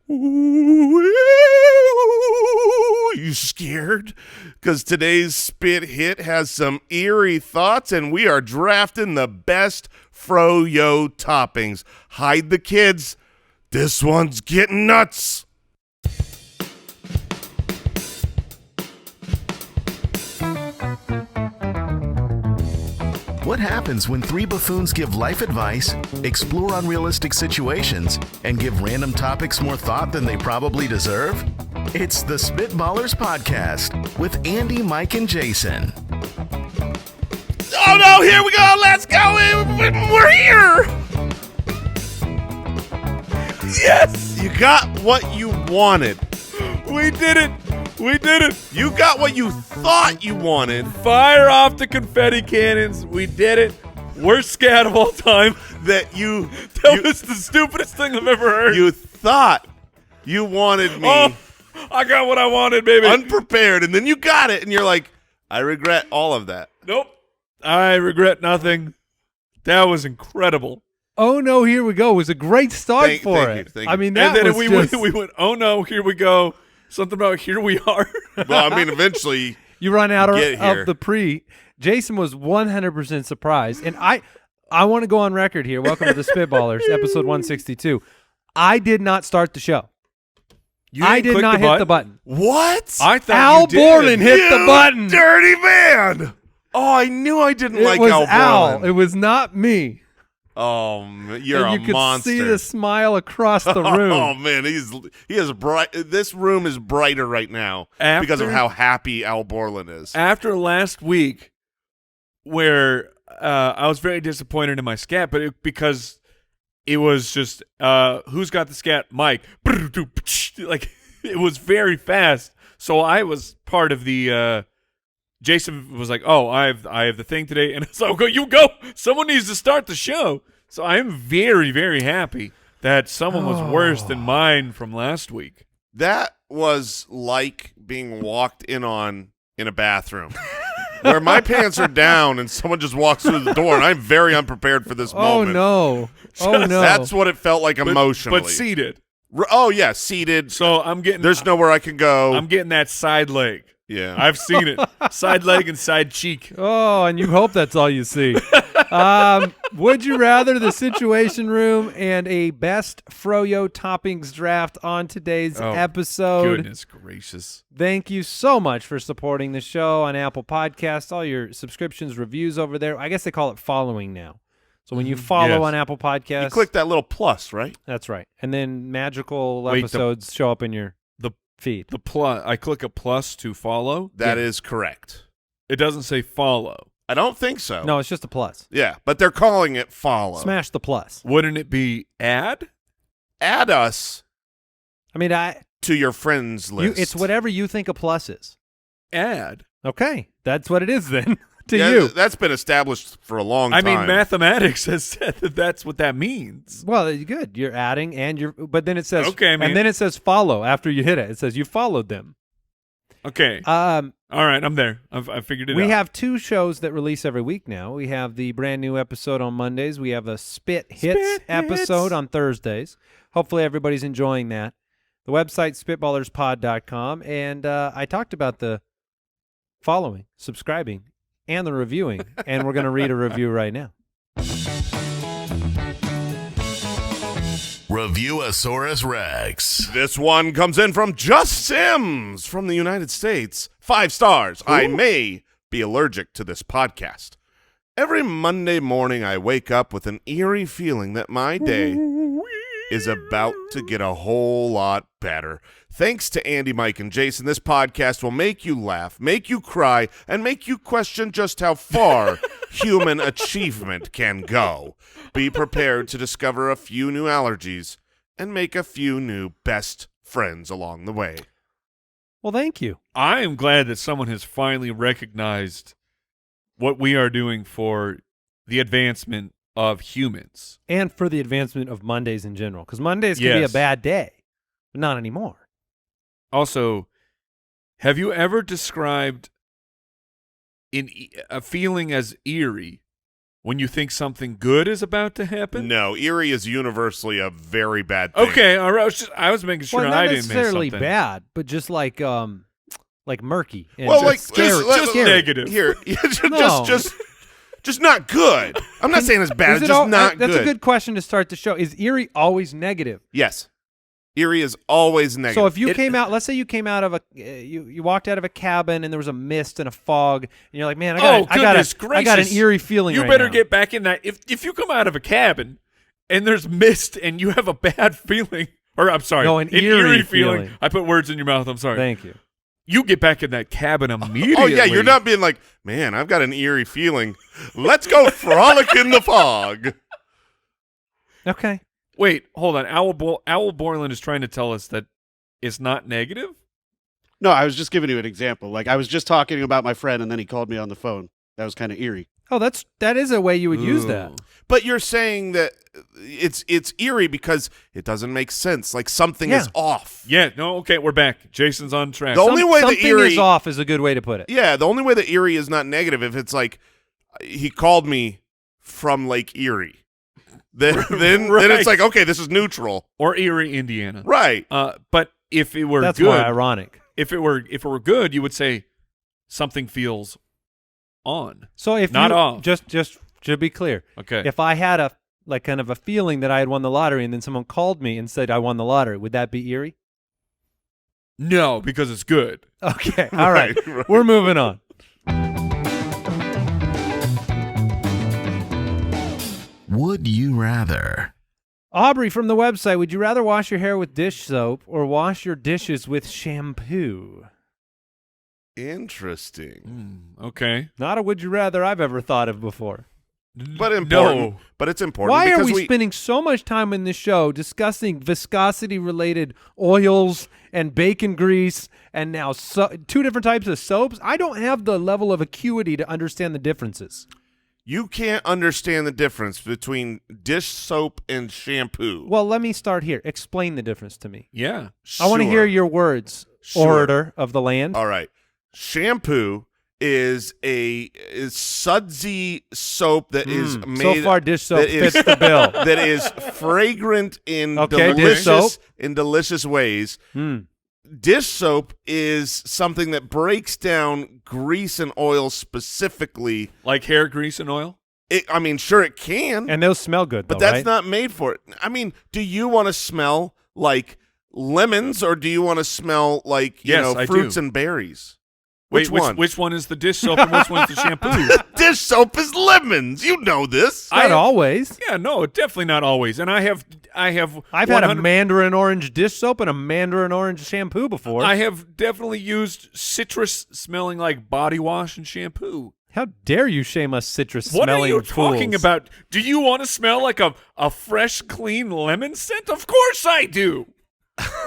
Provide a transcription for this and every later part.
You scared? Because today's Spit Hit has some eerie thoughts, and we are drafting the best FroYo toppings. Hide the kids. This one's getting nuts. What happens when three buffoons give life advice, explore unrealistic situations, and give random topics more thought than they probably deserve? It's the Spitballers Podcast with Andy, Mike, and Jason. Oh no, here we go. Let's go. We're here. Yes, you got what you wanted. We did it. We did it. You got what you thought you wanted. Fire off the confetti cannons. We did it. Worst scat of all time. That was the stupidest thing I've ever heard. You thought you wanted me. Oh, I got what I wanted, baby. Unprepared, and then you got it, and you're like, I regret all of that. Nope. I regret nothing. That was incredible. Oh no, here we go. It was a great start for it. Thank you. I mean, And that then was we went, oh no, here we go. Something about here we are. Well, I mean, eventually you run out get here. of the pre. Jason was 100% surprised, and I want to go on record here. Welcome to the Spitballers, episode 162. I did not start the show. I did not hit the button. What? I thought Al you did. Borland hit You the button. dirty man. Oh, I knew I didn't It like was Al Al. Borland. It was not me. Oh, you're and a you could monster. see the smile across the room. Oh man, he is bright. This room is brighter right now because of how happy Al Borland is. After last week, where I was very disappointed in my scat, but because it was just who's got the scat? Mike. Like it was very fast. So I was part of the. Jason was like, "Oh, I have the thing today," and so you go. Someone needs to start the show. So I am very, very happy that someone was worse than mine from last week. That was like being walked in on in a bathroom. Where my pants are down and someone just walks through the door, and I'm very unprepared for this moment. No. Oh, no. That's what it felt like emotionally. But seated. Oh, yeah, seated. So I'm getting. There's nowhere I can go. I'm getting that side leg. Yeah. I've seen it. Side leg and side cheek. Oh, and you hope that's all you see. Would you rather the Situation Room and a best FroYo toppings draft on today's episode? Goodness gracious. Thank you so much for supporting the show on Apple Podcasts. All your subscriptions, reviews over there. I guess they call it following now. So when you follow on Apple Podcasts. You click that little plus, right? That's right. And then magical episodes show up in your feed. The plus. I click a plus to follow. That is correct. It doesn't say follow. I don't think so. No, it's just a plus. Yeah, but they're calling it follow. Smash the plus. Wouldn't it be add? Add us I mean, to your friends list. it's whatever you think a plus is. Add. Okay, that's what it is then. To Yeah, you. That's been established for a long time. I mean, mathematics has said that that's what that means. Well, good. You're adding and but then it says Okay, man. and then it says follow after you hit it. It says you followed them. Okay. All right, I'm there. I figured it out. We have two shows that release every week now. We have the brand new episode on Mondays. We have a Spit Hits episode on Thursdays. Hopefully everybody's enjoying that. The website, spitballerspod.com. And I talked about the following, subscribing, and the reviewing. And we're going to read a review right now. Reviewasaurus Rex. This one comes in from Just Sims from the United States. 5 stars. Ooh. I may be allergic to this podcast. Every Monday morning, I wake up with an eerie feeling that my day is about to get a whole lot better. Thanks to Andy, Mike, and Jason, this podcast will make you laugh, make you cry, and make you question just how far human achievement can go. Be prepared to discover a few new allergies and make a few new best friends along the way. Well, thank you. I am glad that someone has finally recognized what we are doing for the advancement of humans. And for the advancement of Mondays in general. Because Mondays can be a bad day, but not anymore. Also, have you ever described a feeling as eerie When you think something good is about to happen? No, eerie is universally a very bad thing. Okay, all right. I was making sure well, I not didn't miss necessarily something. bad, but just like murky. And Well, just like scary. just scary. negative. Here, No. just not good. I'm not saying it's bad. Is It's it just all- not That's good. a good question to start the show. Is Eerie always negative? Yes, eerie is always negative. So if you came out, let's say you came out of a, you walked out of a cabin and there was a mist and a fog, and you're like, man, I got an gracious. eerie feeling. You right better now. get back in that. If you come out of a cabin and there's mist and you have a bad feeling, or I'm sorry, No, an eerie feeling. I put words in your mouth. I'm sorry. Thank you. You get back in that cabin immediately. Oh, yeah, you're not being like, man, I've got an eerie feeling. Let's go frolic in the fog. Okay. Wait, hold on. Owl Borland is trying to tell us that it's not negative? No, I was just giving you an example. Like, I was just talking about my friend, and then he called me on the phone. That was kind of eerie. Oh, that is a way you would use that. Ooh. But you're saying that it's eerie because it doesn't make sense. Like something Yeah. is off. Yeah, no, okay, we're back. Jason's on track. The only way that something eerie is off is a good way to put it. Yeah, the only way that eerie is not negative if it's like he called me from Lake Erie. Then Right. it's like, okay, this is neutral. Or Eerie, Indiana. Right. But if it were That's good, more ironic. if it were good, you would say something feels on. So if Not you, off. just to be clear, Okay. if I had a kind of a feeling that I had won the lottery and then someone called me and said I won the lottery, would that be eerie? No, because it's good. Okay. All right. Right. We're moving on. Would you rather? Aubrey from the website, would you rather wash your hair with dish soap or wash your dishes with shampoo? Interesting. Okay. Not a would you rather I've ever thought of before. But important. No. But it's important Why are because we spending so much time in this show discussing viscosity-related oils and bacon grease and now two different types of soaps? I don't have the level of acuity to understand the differences. you can't understand the difference between dish soap and shampoo. Well, let me start here. Explain the difference to me. Yeah. I want to Sure. hear your words, Sure. orator of the land. All right. Shampoo is sudsy soap that is made. So far, dish soap that is- fits the bill. that is fragrant in Okay, dish soap. delicious ways. Mm. Dish soap is something that breaks down grease and oil specifically. Like hair grease and oil? I mean, sure it can, And those smell good, but though, that's right? not made for it. I mean, do you want to smell like lemons or do you want to smell like Yes, I fruits do. and berries? Wait, one? which one is the dish soap and which one's the shampoo? Dish soap is lemons. You know this. Not always. Yeah, no, definitely not always. And I've I've had a 100 mandarin orange dish soap and a mandarin orange shampoo before. I have definitely used citrus smelling like body wash and shampoo. How dare you shame us citrus What are smelling you talking fools. about? Do you want to smell like a fresh, clean lemon scent? Of course I do.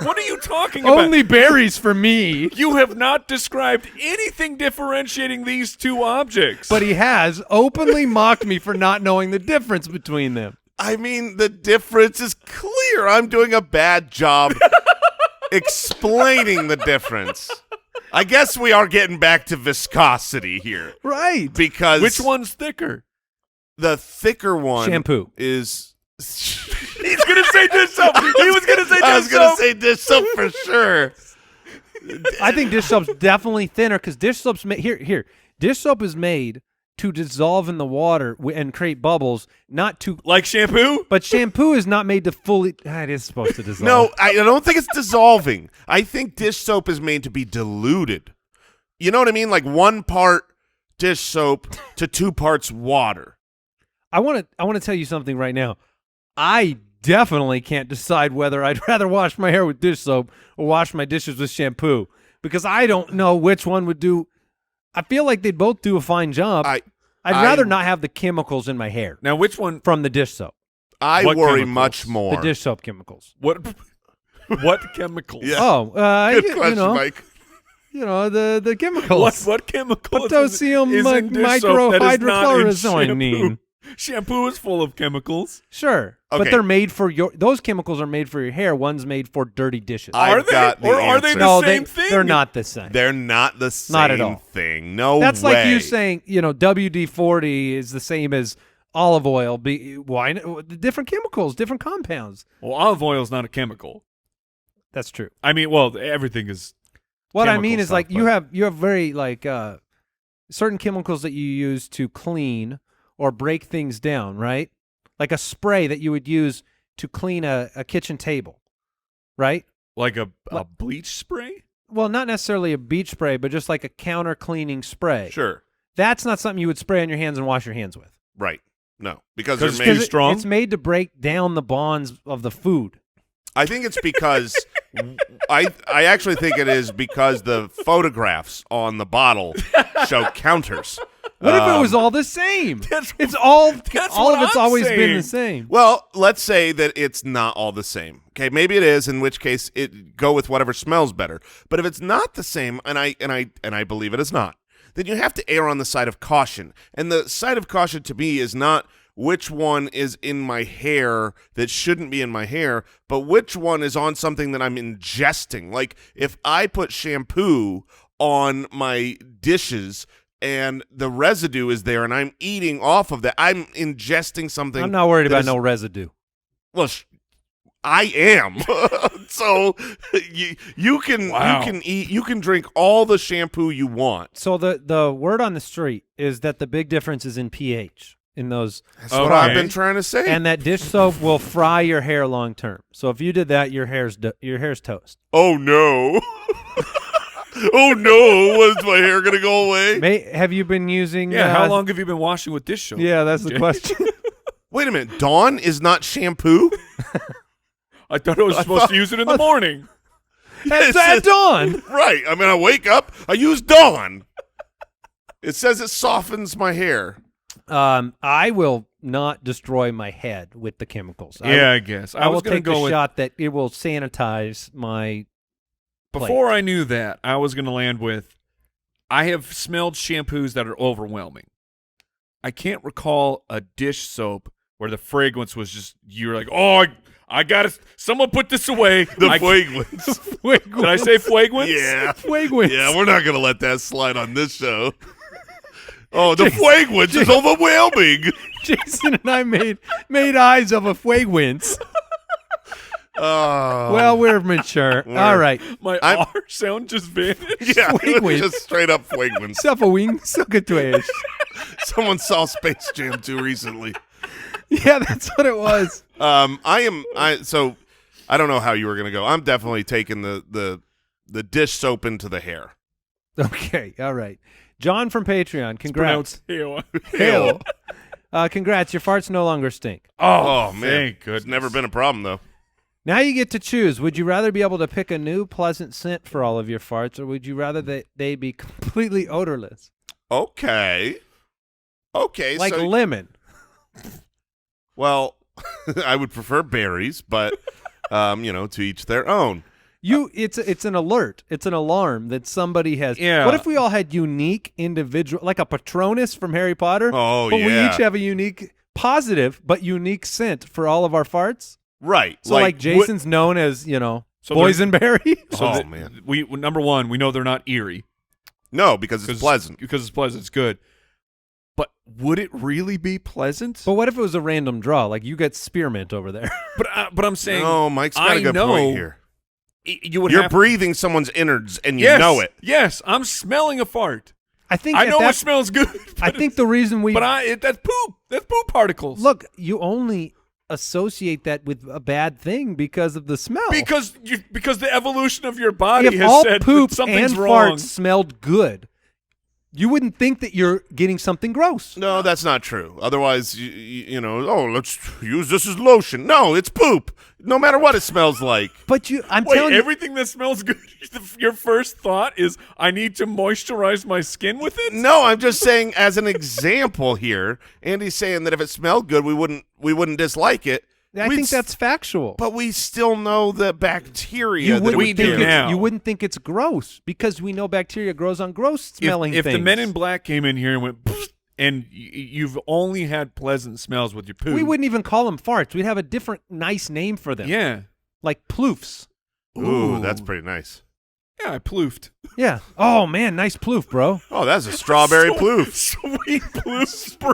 What are you talking about? Only berries for me. You have not described anything differentiating these two objects. But he has openly mocked me for not knowing the difference between them. I mean, the difference is clear. I'm doing a bad job explaining the difference. I guess we are getting back to viscosity here Right. because which one's thicker? the thicker one Shampoo. is. He's gonna say dish soap. He was gonna say dish soap. I was gonna say dish soap for sure. I think dish soap's definitely thinner because dish soap's made here. Dish soap is made to dissolve in the water and create bubbles, not to. Like shampoo? But shampoo is not made to fully. It is supposed to dissolve. No, I don't think it's dissolving. I think dish soap is made to be diluted. You know what I mean? Like 1 part dish soap to 2 parts water. I want to tell you something right now. I definitely can't decide whether I'd rather wash my hair with dish soap or wash my dishes with shampoo because I don't know which one would do. I feel like they'd both do a fine job. I'd rather not have the chemicals in my hair Now, which one? from the dish soap. I What worry chemicals? much more. The dish soap chemicals. What chemicals? Yeah. Oh, Good question, Mike. the chemicals. What chemicals? Potassium is in dish soap that is not in microhydrochlorozoinine. shampoo? Shampoo is full of chemicals. Sure, Okay. but they're made for those chemicals are made for your hair. One's made for dirty dishes. Are I've they? got the Or are they answer. the no, same thing? They're not the same. They're not the same Not at all. thing. No That's way. like you saying, WD-40 is the same as olive oil. Why? Different chemicals, different compounds. Well, olive oil is not a chemical. That's true. I mean, well, everything is. What I mean is, stuff, like, you but- have very certain chemicals that you use to clean or break things down, right? Like a spray that you would use to clean a kitchen table, right? Like a bleach spray? Well, not necessarily a beach spray, but just like a counter cleaning spray. Sure. That's not something you would spray on your hands and wash your hands with. Right. No, because 'Cause they're it's made. too strong? It's made to break down the bonds of the food. I think it's because I actually think it is because the photographs on the bottle show counters. What if it was all the same? That's It's all what of it's I'm always been saying. the same. Well, let's say that it's not all the same. Okay, maybe it is, in which case go with whatever smells better. But if it's not the same, and I believe it is not, then you have to err on the side of caution. And the side of caution to me is not which one is in my hair that shouldn't be in my hair, but which one is on something that I'm ingesting. Like if I put shampoo on my dishes and the residue is there and I'm eating off of that, I'm ingesting something. I'm not worried that about is- no residue. Well, I am. So you can Wow. you can drink all the shampoo you want. So the word on the street is that the big difference is in pH in those, That's what I've been Okay. trying to say. and that dish soap will fry your hair long term. So if you did that, your hair's toast. Oh no. Oh no, was my hair gonna go away? Have you been using? Yeah, how long have you been washing with dish soap? Yeah, that's the Jay? question. Wait a minute, Dawn is not shampoo? I thought I was supposed to use it in the morning. That's at dawn. Right. I mean, I wake up, I use Dawn. It says it softens my hair. I will not destroy my head with the chemicals. Yeah, I guess. I will was gonna take go the with shot that it will sanitize my. Before I knew that, I was going to land with, I have smelled shampoos that are overwhelming. I can't recall a dish soap where the fragrance was just, you're like, oh, I got to, someone put this away. The fragrance. Did I say fragrance? Yeah. Fragrance. Yeah, we're not going to let that slide on this show. Oh, the fragrance is overwhelming. Jason and I made eyes of a fragrance. Oh. Well, we're mature. All right. My I'm- R sound just vanished. yeah, fragrance. just straight up fragrance. Stuff a wing, suck a twitch. Someone saw Space Jam 2 recently. Yeah, that's what it was. So I don't know how you were going to go. I'm definitely taking the dish soap into the hair. Okay. All right. John from Patreon. Congrats. Pronounced Hail. Congrats. Your farts no longer stink. Oh, man. thank goodness. It's never been a problem, though. Now you get to choose. Would you rather be able to pick a new pleasant scent for all of your farts, or would you rather that they be completely odorless? Okay. Like so, lemon. well, I would prefer berries, but, to each their own. It's an alert. It's an alarm that somebody has. Yeah. What if we all had unique individual, like a Patronus from Harry Potter? Oh, but we yeah. each have a unique, positive but unique scent for all of our farts. Right. So like Jason's known as So boysenberry. Oh, man. We number one, we know they're not eerie No, because it's pleasant. Because it's pleasant, it's good. But would it really be pleasant? But what if it was a random draw? Like you get spearmint over there. But I'm saying, No, Mike's got I a good know point here. You would You're have breathing someone's innards, and you yes, know it. Yes, I'm smelling a fart. I think I at know that- it smells good. I think the reason we that's poop. That's poop particles. look, you only associate that with a bad thing because of the smell. because the evolution of your body if has all said poop that something's and wrong. farts smelled good, you wouldn't think that you're getting something gross. No, that's not true. Otherwise, let's use this as lotion. No, it's poop. No matter what it smells like. But I'm Wait, telling you, everything that smells good, your first thought is, I need to moisturize my skin with it? No, I'm just saying as an example here. Andy's saying that if it smelled good, we wouldn't dislike it. I think that's factual. But we still know the bacteria. You that wouldn't we would do think now. you wouldn't think it's gross because we know bacteria grows on gross smelling If things. the Men in Black came in here and went, "Pfft," and you've only had pleasant smells with your poop. we wouldn't even call them farts. We'd have a different nice name for them. Yeah. Like ploofs. Ooh, that's pretty nice. Yeah, I ploofed. Yeah. Oh man, nice ploof, bro. Oh, that's a strawberry ploof. Sweet ploofs, bro.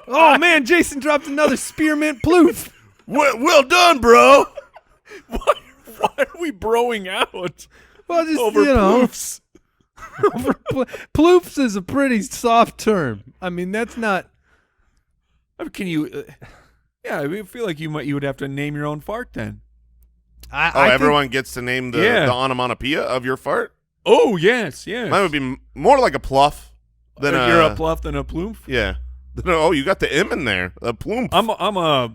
Oh man, Jason dropped another spearmint ploof. Well done, bro. Why are we broing out Well, just over poofs? Ploofs is a pretty soft term. I mean, that's not. I mean, can you? Yeah, I feel like you would have to name your own fart then. Everyone gets to name the Yeah. onomatopoeia of your fart? Oh yes, yes. Mine would be more like a pluff than If you're a pluff than a ploof. Yeah. Oh, you got the M in there. A plume. I'm a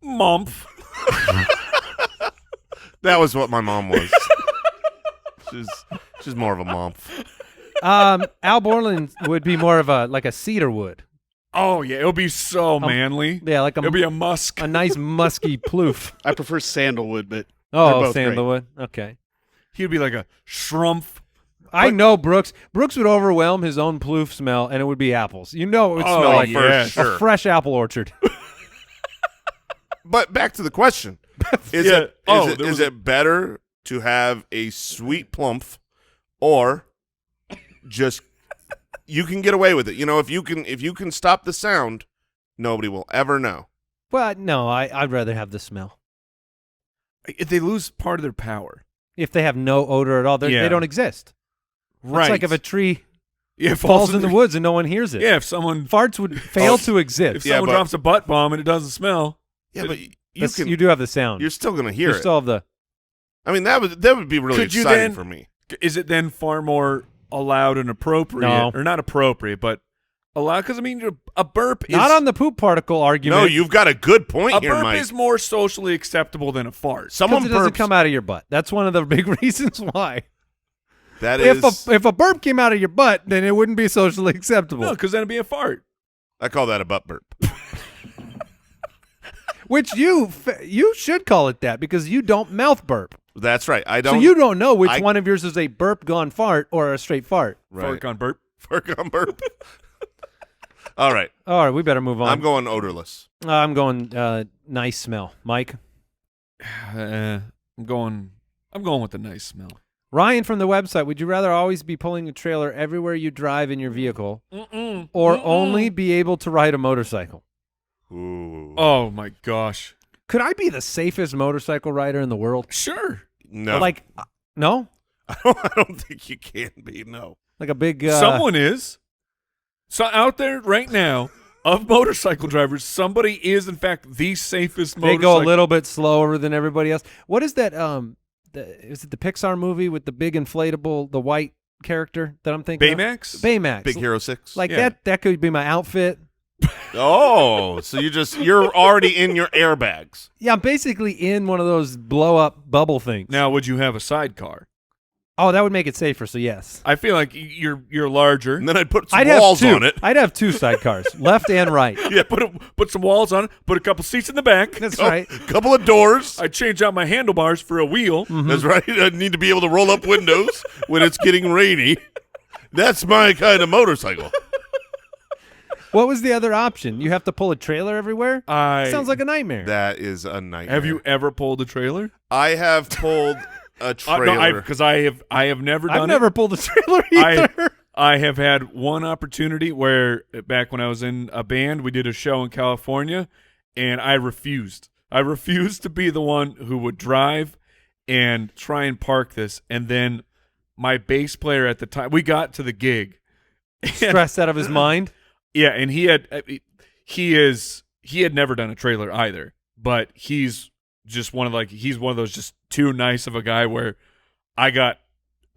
mumph. That was what my mom was. she's more of a mom. Al Borland would be more of a cedar wood. Oh yeah, it'll be so manly. Yeah, like It'll be a musk. a nice musky ploof. I prefer sandalwood, but they're Oh, both sandalwood. Okay. He'd be like a shrumpf. I know Brooks. Brooks would overwhelm his own ploof smell, and it would be apples. You know it would smell like yeah, sure. a fresh apple orchard. But back to the question. Is Yeah. is it better to have a sweet plump or just you can get away with it? You know, if you can stop the sound, nobody will ever know. But no, I'd rather have the smell. If they lose part of their power, If they have no odor at all, Yeah. they don't exist. right? It's like if a tree yeah, falls in the woods and no one hears it. Yeah, if someone Farts would fail to exist. if someone but- drops a butt bomb and it doesn't smell, Yeah, but You do have the sound. you're still gonna hear You it. still have the. I mean, that would be really Could you exciting then- for me. is it then far more allowed and appropriate, No. or not appropriate, but allowed? Because I mean, a burp is Not on the poop particle argument. No, you've got a good point a here, burp Mike. is more socially acceptable than a fart. Someone because it doesn't burps. come out of your butt. That's one of the big reasons why. That is. If a burp came out of your butt, then it wouldn't be socially acceptable. No, because then it'd be a fart. I call that a butt burp. Which you should call it that because you don't mouth burp. That's right. I So don't. you don't know which I- one of yours is a burp gone fart or a straight fart. right. Fart gone burp. Fart on burp. All right. All right, we better move on. I'm going odorless. I'm going nice smell. Mike? I'm going with the nice smell. Ryan from the website, would you rather always be pulling a trailer everywhere you drive in your vehicle or only be able to ride a motorcycle? Ooh. Oh my gosh. Could I be the safest motorcycle rider in the world? Sure. No. Like, no? I don't think you can be. No. Like a big... Someone is. So out there right now, of motorcycle drivers, somebody is in fact the safest They motorcycle. go a little bit slower than everybody else. What is that? Is it the Pixar movie with the big inflatable, the white character that I'm thinking Baymax? of? Baymax. Big Hero 6. Like Yeah. that could be my outfit. Oh, so you're already in your airbags. Yeah, I'm basically in one of those blow-up bubble things. Now, would you have a sidecar? Oh, that would make it safer, so yes. I feel like you're larger. And then I'd put some I'd walls have two. on it. I'd have two sidecars, left and right. Yeah, put some walls on it. Put a couple seats in the back. That's Oh, right. couple of doors. I change out my handlebars for a wheel. That's right. I need to be able to roll up windows when it's getting rainy. That's my kind of motorcycle. What was the other option? You have to pull a trailer everywhere? Sounds like a nightmare. That is a nightmare. Have you ever pulled a trailer? I have pulled a trailer. No, because I have never done I've never it. pulled a trailer either. I have had one opportunity where back when I was in a band, we did a show in California, and I refused. I refused to be the one who would drive and try and park this. And then my bass player at the time, we got to the gig. Stressed out of his mind. Yeah, and he had never done a trailer either, but he's one of those just too nice of a guy where I got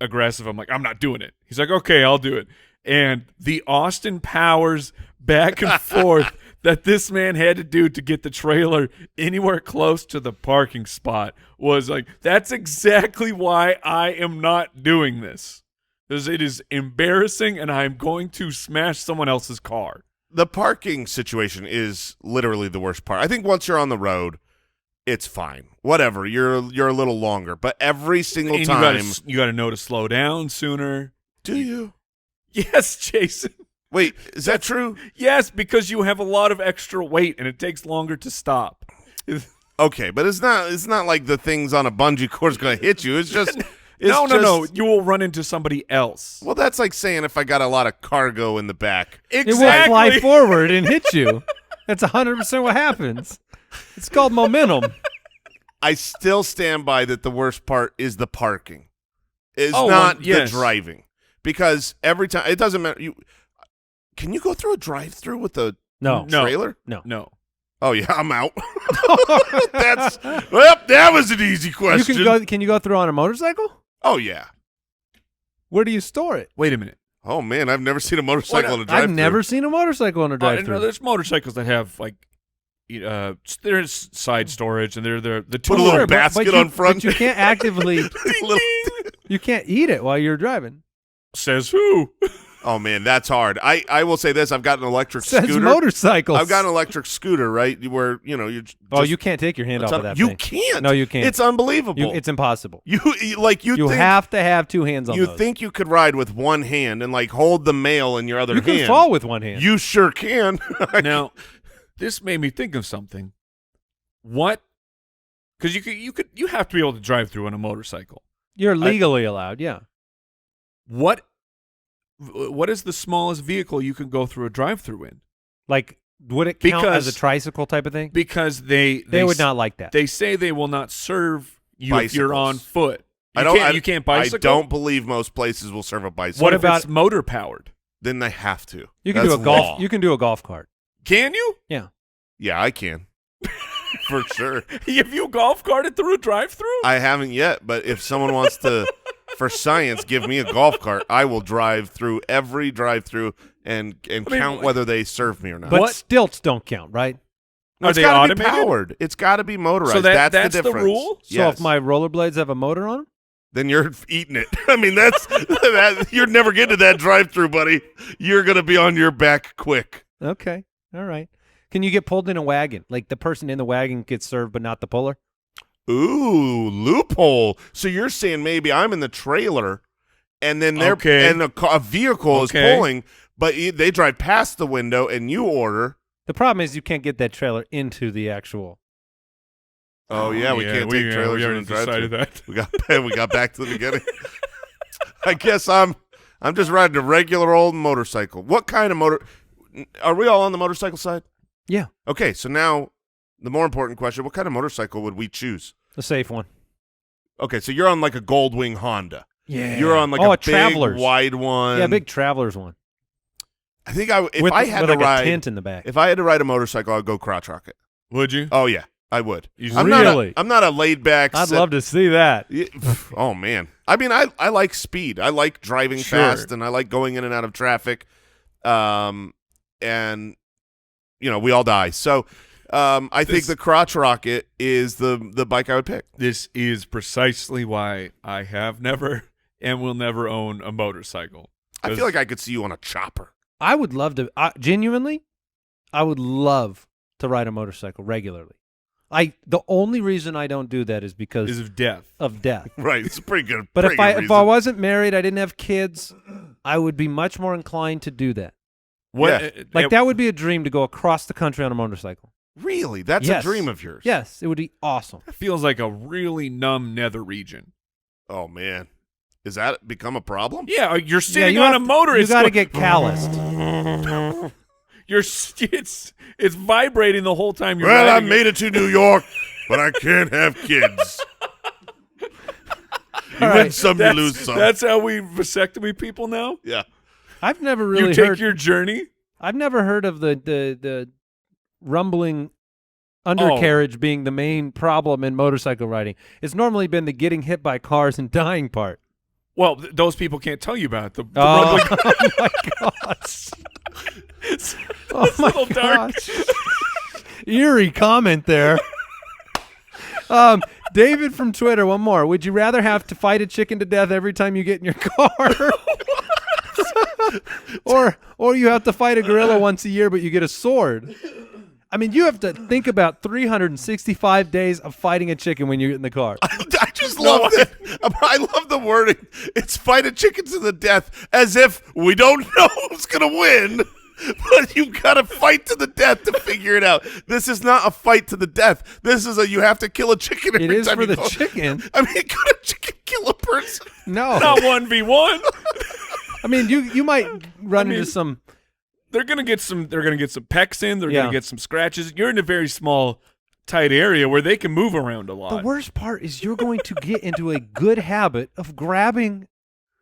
aggressive. I'm like, I'm not doing it. He's like, okay, I'll do it. And the Austin Powers back and forth that this man had to do to get the trailer anywhere close to the parking spot was like, that's exactly why I am not doing this. Because it is embarrassing, and I'm going to smash someone else's car. The parking situation is literally the worst part. I think once you're on the road, it's fine. Whatever. You're a little longer, but every single And time. you got to know to slow down sooner. Do you? Yes, Jason. Wait, is that true? Yes, because you have a lot of extra weight, and it takes longer to stop. Okay, but it's not like the things on a bungee cord is going to hit you. It's just No. You will run into somebody else. Well, that's like saying if I got a lot of cargo in the back. It will fly forward and hit you. That's 100% what happens. It's called momentum. I still stand by that the worst part is the parking. It's not the driving. Because every time, it doesn't matter. Can you go through a drive-through with a trailer? No. Oh, yeah, I'm out. That was an easy question. Can you go through on a motorcycle? Oh, yeah. Where do you store it? Wait a minute. Oh, man, I've never seen a motorcycle in a drive-through. I've never seen a motorcycle on a drive-through. There's motorcycles that have, like, there's side storage, and they're the Put a little basket on front. But you can't actively you can't eat it while you're driving. Says who? Oh, man, that's hard. I will say this. I've got an electric scooter. Says motorcycles. I've got an electric scooter, right, where, you just... you can't take your hand off of that thing. You can't. No, you can't. It's unbelievable. It's impossible. You have to have two hands on those. You think you could ride with one hand and, like, hold the mail in your other hand. You can fall with one hand. You sure can. Now, this made me think of something. What? Because you have to be able to drive through on a motorcycle. You're legally allowed, yeah. What is the smallest vehicle you can go through a drive-through in? Like, would it count as a tricycle type of thing? Because they would not like that. They say they will not serve you Bicycles. if you're on foot. You can't bicycle? I don't believe most places will serve a bicycle. What if it's motor powered? Then they have to. You can do a golf. You can do a golf cart. Can you? Yeah. Yeah, I can. For sure. Have you golf carted through a drive-through? I haven't yet, but if someone wants to, for science, give me a golf cart, I will drive through every drive-through and count whether they serve me or not. But stilts don't count, right? No, Are they automated? Powered. It's got to be motorized. So that's the difference. rule? Yes. So if my rollerblades have a motor on them? Then you're eating it. I mean, you're never getting to that drive-through, buddy. You're going to be on your back quick. Okay. All right. Can you get pulled in a wagon? Like the person in the wagon gets served, but not the puller? Ooh, loophole. So you're saying maybe I'm in the trailer, and then a vehicle is pulling, but they drive past the window, and you order. The problem is you can't get that trailer into the actual. Oh yeah, we can't take trailers in the drive-through. That. We got back to the beginning. I guess I'm just riding a regular old motorcycle. What kind of motor? Are we all on the motorcycle side? Yeah. Okay, so now the more important question, what kind of motorcycle would we choose? The safe one. Okay, so you're on like a Goldwing Honda. Yeah. You're on like a big, Travelers. wide one. Yeah, big Travelers one. I think if I had to ride a tent in the back. If I had to ride a motorcycle, I'd go crotch rocket. Would you? Oh yeah, I would. I'm not a laid back. I'd love to see that. Oh man. I mean, I like speed. I like driving fast, and I like going in and out of traffic. And we all die. So I think the crotch rocket is the bike I would pick. This is precisely why I have never and will never own a motorcycle. I feel like I could see you on a chopper. I would love to. Genuinely, I would love to ride a motorcycle regularly. The only reason I don't do that is because of death. Right. It's pretty good. But if I wasn't married, I didn't have kids, I would be much more inclined to do that. That would be a dream to go across the country on a motorcycle. Really? That's a dream of yours? Yes, it would be awesome. It feels like a really numb nether region. Oh, man. Is that become a problem? Yeah, you're sitting on a motor. You got to get calloused. It's vibrating the whole time you're riding. Well, I made it to New York, but I can't have kids. You win some, you lose some. That's how we vasectomy people now? Yeah. I've never really heard. You take your journey? I've never heard of the rumbling undercarriage being the main problem in motorcycle riding. It's normally been the getting hit by cars and dying part. Well, those people can't tell you about it. The rumbling. Oh, my gosh. Oh, my gosh. Eerie comment there. David from Twitter, one more. Would you rather have to fight a chicken to death every time you get in your car? or you have to fight a gorilla once a year, but you get a sword? I mean, you have to think about 365 days of fighting a chicken when you get in the car. I just love that. I love the wording. It's fight a chicken to the death, as if we don't know who's going to win, but you've got to fight to the death to figure it out. This is not a fight to the death. This is you have to kill a chicken every time It is for you the go. chicken. I mean, could a chicken kill a person. No. Not 1v1. I mean, you might run into some. They're gonna get some pecks in. They're Yeah. gonna get some scratches. You're in a very small, tight area where they can move around a lot. The worst part is you're going to get into a good habit of grabbing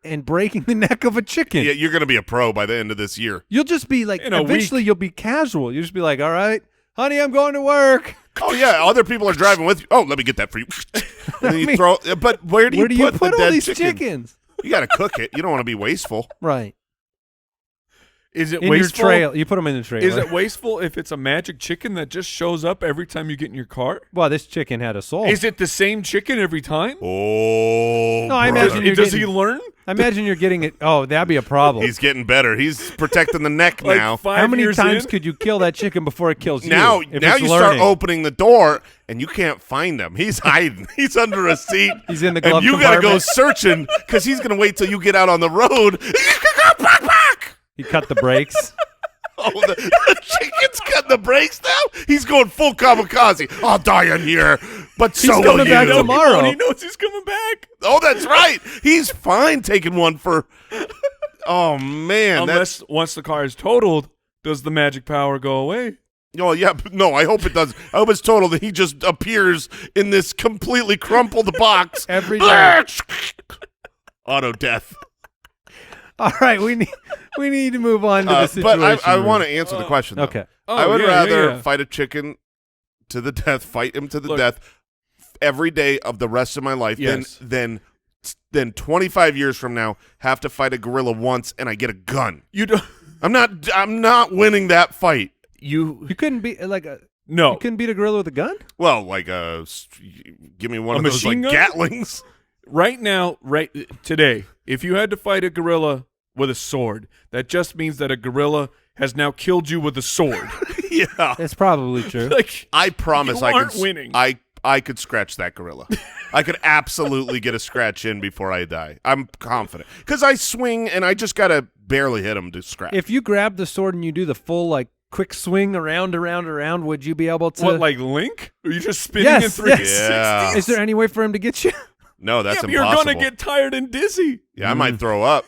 and breaking the neck of a chicken. Yeah, you're going to be a pro by the end of this year. You'll just be like, In a eventually week. you'll be casual. You'll just be like, all right, honey, I'm going to work. Oh, yeah, other people are driving with you. Oh, let me get that for you. And then you throw. But where do you put the all dead these chicken? chickens? You got to cook it. You don't want to be wasteful. Right. Is it In wasteful? your trail. You put them in the trailer. Is it wasteful if it's a magic chicken that just shows up every time you get in your car? Well, this chicken had a soul. Is it the same chicken every time? Oh, No, I brother. imagine you're Does he getting- learn? I imagine you're getting it. Oh, that'd be a problem. He's getting better. He's protecting the neck Like now. 5 How many years times in? could you kill that chicken before it kills Now, you? If now it's you start learning? opening the door and you can't find him. He's hiding. He's under a seat. He's in the glove and you gotta go compartment. searching because he's gonna wait till you get out on the road. He cut the brakes. Oh, the chicken's cutting the brakes now. He's going full kamikaze. I'll die in here, but so will coming back you. tomorrow. And he knows he's coming back. Oh, that's right. He's fine taking one for. Oh man, Unless once the car is totaled, does the magic power go away? Oh yeah, no. I hope it does. I hope it's total that he just appears in this completely crumpled box Every day. Auto death. All right, we need to move on to the situation. But I room. want to answer the question. Though. Okay. I would yeah, rather yeah. fight a chicken to the death, fight him to the Look. death every day of the rest of my life Yes. than 25 years from now have to fight a gorilla once and I get a gun. You don't. I'm not winning that fight. You You couldn't beat like a. no. You couldn't beat a gorilla with a gun. Well, like give me one A of those like machine gun? Gatlings. Right now, right today, if you had to fight a gorilla with a sword, that just means that a gorilla has now killed you with a sword. Yeah. That's probably true. Like I promise You I aren't could winning. I could scratch that gorilla. I could absolutely get a scratch in before I die. I'm confident because I swing and I just gotta barely hit him to scratch. If you grab the sword and you do the full like quick swing around, would you be able to? what, like Link? Are you just spinning Yes, in 360? Yeah. Is there any way for him to get you? No, that's Yeah, but impossible. you're gonna get tired and dizzy. Yeah, I might throw up.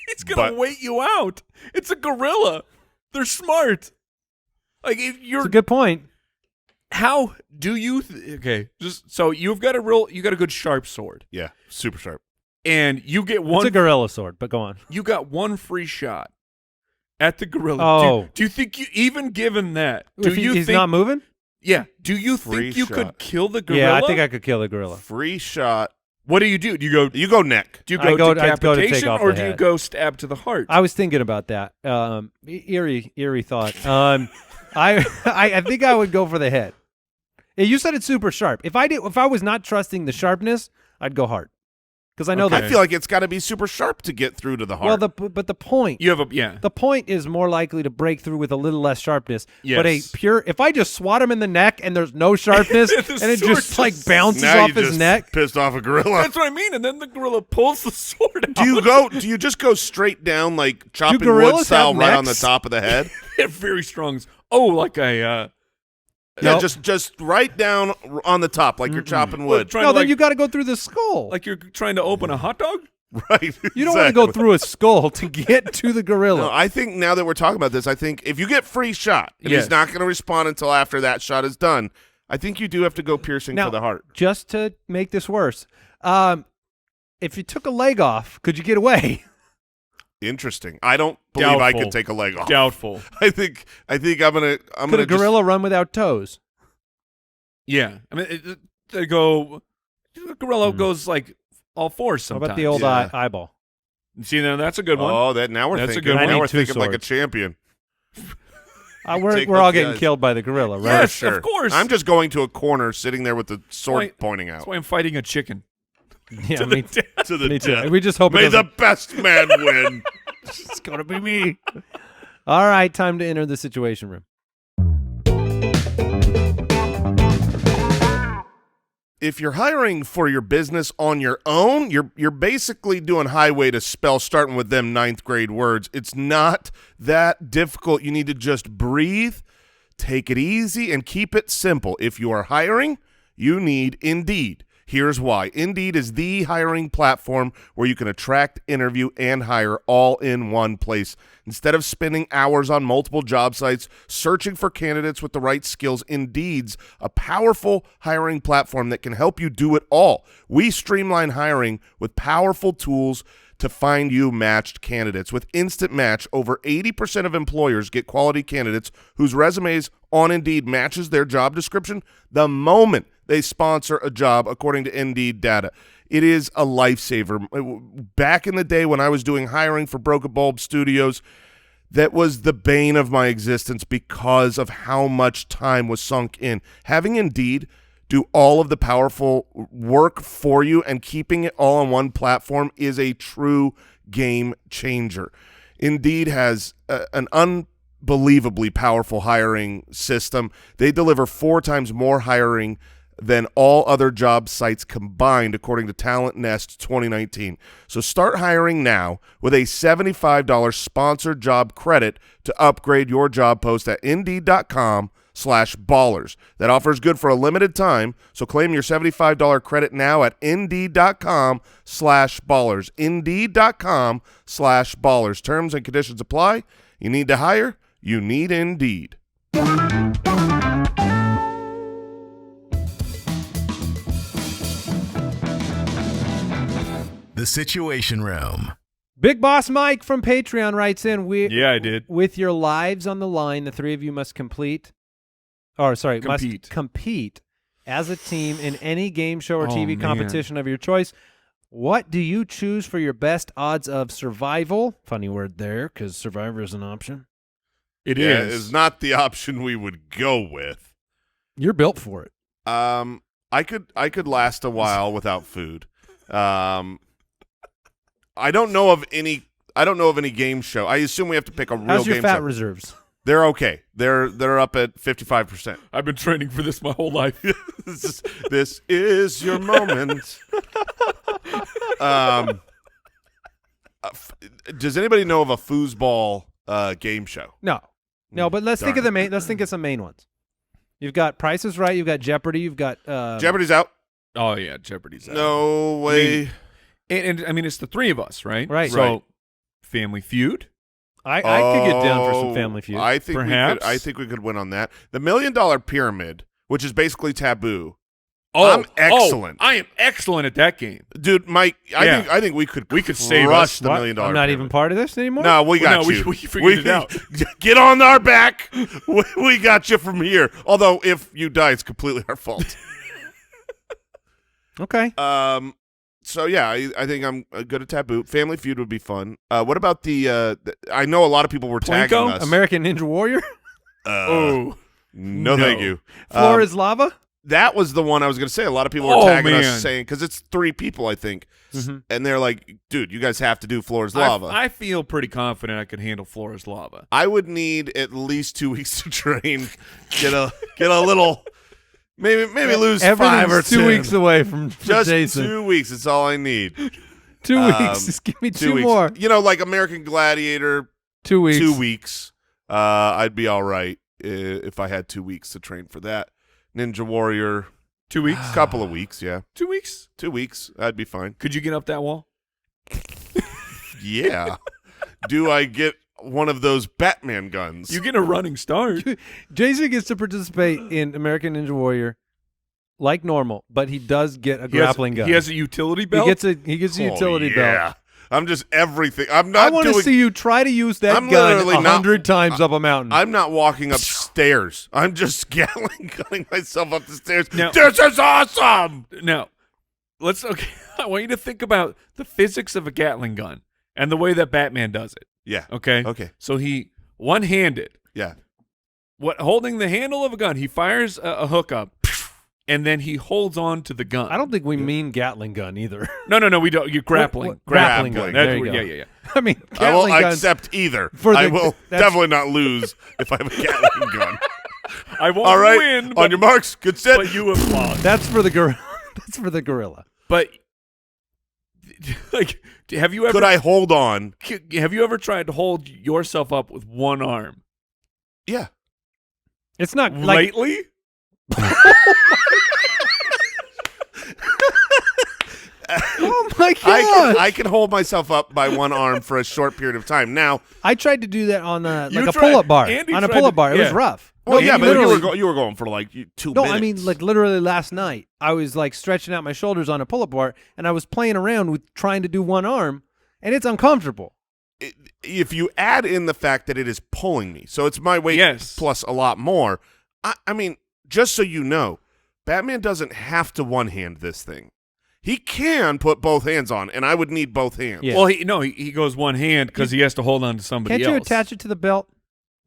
It's gonna But- wait you out. It's a gorilla. They're smart. Like if you're It's a good point. how do you okay? Just so you got a good sharp sword, Yeah, super sharp. and you get It's one. a gorilla sword, but go on. You got one free shot at the gorilla. Oh. Do you think you even given that? Do If you he's think? not moving? Yeah. Do you Free think you shot. could kill the gorilla? Yeah, I think I could kill the gorilla. Free shot. What do? Do you go? You go neck. Do you I'd go go to take decapitation off or the do you head. go stab to the heart? I was thinking about that. Eerie thought. I think I would go for the head. Yeah, you said it's super sharp. If I was not trusting the sharpness, I'd go heart. Because I know Okay. that. I feel like it's got to be super sharp to get through to the heart. Well, but the point. You have a yeah. The point is more likely to break through with a little less sharpness. Yes. But if I just swat him in the neck and there's no sharpness The and it sword just like just- bounces now off you his just neck. pissed off a gorilla. That's what I mean. And then the gorilla pulls the sword out. Do you just go straight down like chopping wood gorillas style have right on the necks? top of the head? They're very strong. Oh, like a Yeah, Nope. just right down on the top like you're chopping wood. trying No, to then like, you got to go through the skull. like you're trying to open a hot dog. Right. you don't want to go through a skull to get to the gorilla. No, I think now that we're talking about this, I think if you get free shot and Yes. he's not going to respond until after that shot is done, I think you do have to go piercing Now- to the heart. Just to make this worse, if you took a leg off, could you get away? Interesting. I don't believe I Doubtful. could take a leg off. Doubtful. I think I'm gonna Could a gorilla run without toes? Yeah. I mean, they go. The gorilla goes like all fours How sometimes. about the old Yeah. eyeball? See, now that's a good one. Oh, that now we're That's a thinking. good one. Now I we're need two thinking like a swords. champion. We're Take all both getting guys. killed by the gorilla, right? Yes, Sure. of course. I'm just going to a corner, sitting there with the sword Why- pointing out That's why I'm fighting a chicken. Yeah, To me, the death. to the me too. death. We just hope May it the doesn't. best man win. It's gonna be me. All right, time to enter the situation room. If you're hiring for your business on your own, you're basically doing highway to spell starting with them 9th grade words. It's not that difficult. You need to just breathe, take it easy, and keep it simple. If you are hiring, you need Indeed. Here's why. Indeed is the hiring platform where you can attract, interview, and hire all in one place. Instead of spending hours on multiple job sites searching for candidates with the right skills, Indeed's a powerful hiring platform that can help you do it all. We streamline hiring with powerful tools to find you matched candidates. With Instant Match, over 80% of employers get quality candidates whose resumes on Indeed matches their job description the moment they sponsor a job, according to Indeed data. It is a lifesaver. Back in the day when I was doing hiring for Broken Bulb Studios, that was the bane of my existence because of how much time was sunk in. Having Indeed do all of the powerful work for you and keeping it all on one platform is a true game changer. Indeed has an unbelievably powerful hiring system. They deliver 4 times more hiring than all other job sites combined, according to Talent Nest 2019. So start hiring now with a $75 sponsored job credit to upgrade your job post at Indeed.com/ballers. That offer is good for a limited time, so claim your $75 credit now at Indeed.com/ballers. Indeed.com/ballers. Terms and conditions apply. You need to hire? You need Indeed. The Situation Room. Big Boss Mike from Patreon writes in, Yeah, I did. with your lives on the line, the three of you must compete as a team in any game show or TV competition of your choice. What do you choose for your best odds of survival? Funny word there, because Survivor is an option. It is. It's not the option we would go with. You're built for it. I could last a while without food. I don't know of any game show. I assume we have to pick a real game show. How's your fat reserves? They're okay. They're up at 55%. I've been training for this my whole life. This is your moment. Does anybody know of a foosball game show? No, but let's think of the main. Let's think of some main ones. You've got Price is Right. You've got Jeopardy. You've got Jeopardy's out. Oh yeah, Jeopardy's out. No way. And I mean, it's the three of us, right? Right. So, Right. Family Feud. I could get down for some Family Feud. I think Perhaps. I think we could win on that. The $1 Million Pyramid, which is basically Taboo. Oh, I'm excellent. I am excellent at that game. Dude, Mike, Yeah. I think we could save crush us. the $1 Million I'm not Pyramid. even part of this anymore. No, we got No, you. we figured it out. Get on our back. We got you from here. Although if you die, it's completely our fault. Okay. So yeah, I think I'm good at Taboo. Family Feud would be fun. What about the I know a lot of people were tagging Plinko? us. American Ninja Warrior. No, thank you. Floor is lava. That was the one I was going to say. A lot of people were Oh, tagging man. us saying, because it's 3 people, I think, Mhm. and they're like, dude, you guys have to do Floor is Lava. I feel pretty confident I could handle Floor is Lava. I would need at least 2 weeks to train, get a little, maybe lose 5 or 10. Everything's 2 weeks away from Just Jason. 2 weeks. It's all I need. 2 weeks. Just give me 2 weeks. more. You know, like American Gladiator, 2 weeks. 2 weeks. I'd be all right if I had 2 weeks to train for that. Ninja Warrior, 2 weeks. couple of weeks, yeah. 2 weeks. 2 weeks, I'd be fine. Could you get up that wall? Yeah. Do I get one of those Batman guns? You get a running start. Jason gets to participate in American Ninja Warrior like normal, but he does get a grappling gun. He has a utility belt. He gets a utility yeah. belt. I'm just everything. I'm I not want to doing. see you try to use that I'm gun literally not- 100 times up a mountain. I'm not walking upstairs. I'm just gunning myself up the stairs. Now- This is awesome. Now, okay. I want you to think about the physics of a Gatling gun and the way that Batman does it. Yeah. Okay. Okay. So he one-handed, Yeah. holding the handle of a gun. He fires a hook up, and then he holds on to the gun. I don't think we mean Gatling gun either. No, we don't. You're grappling. What- grappling gun. Grappling. There you go. Yeah. I mean, I will Gatling guns. accept either. For I the- will that's- definitely not lose if I have a Gatling gun. I won't All right. win. On But, your marks, good set. but you have lost. That's for the gorilla. That's for the gorilla. But like, have you ever? Could I hold on? Have you ever tried to hold yourself up with one arm? Yeah. It's not like Lately? Oh my god! I can hold myself up by one arm for a short period of time. Now, I tried to do that on You a tried- pull-up bar. Andy On a tried pull-up to- bar, it yeah. was rough. well, No, yeah, you but literally- you were going for like 2 No, minutes. I mean like literally last night, I was like stretching out my shoulders on a pull-up bar, and I was playing around with trying to do one arm, and it's uncomfortable. If you add in the fact that it is pulling me, so it's my weight Yes. plus a lot more. I mean, just so you know, Batman doesn't have to one-hand this thing. He can put both hands on, and I would need both hands. Yeah. Well, he goes one hand because he has to hold on to somebody Can't you else. attach it to the belt?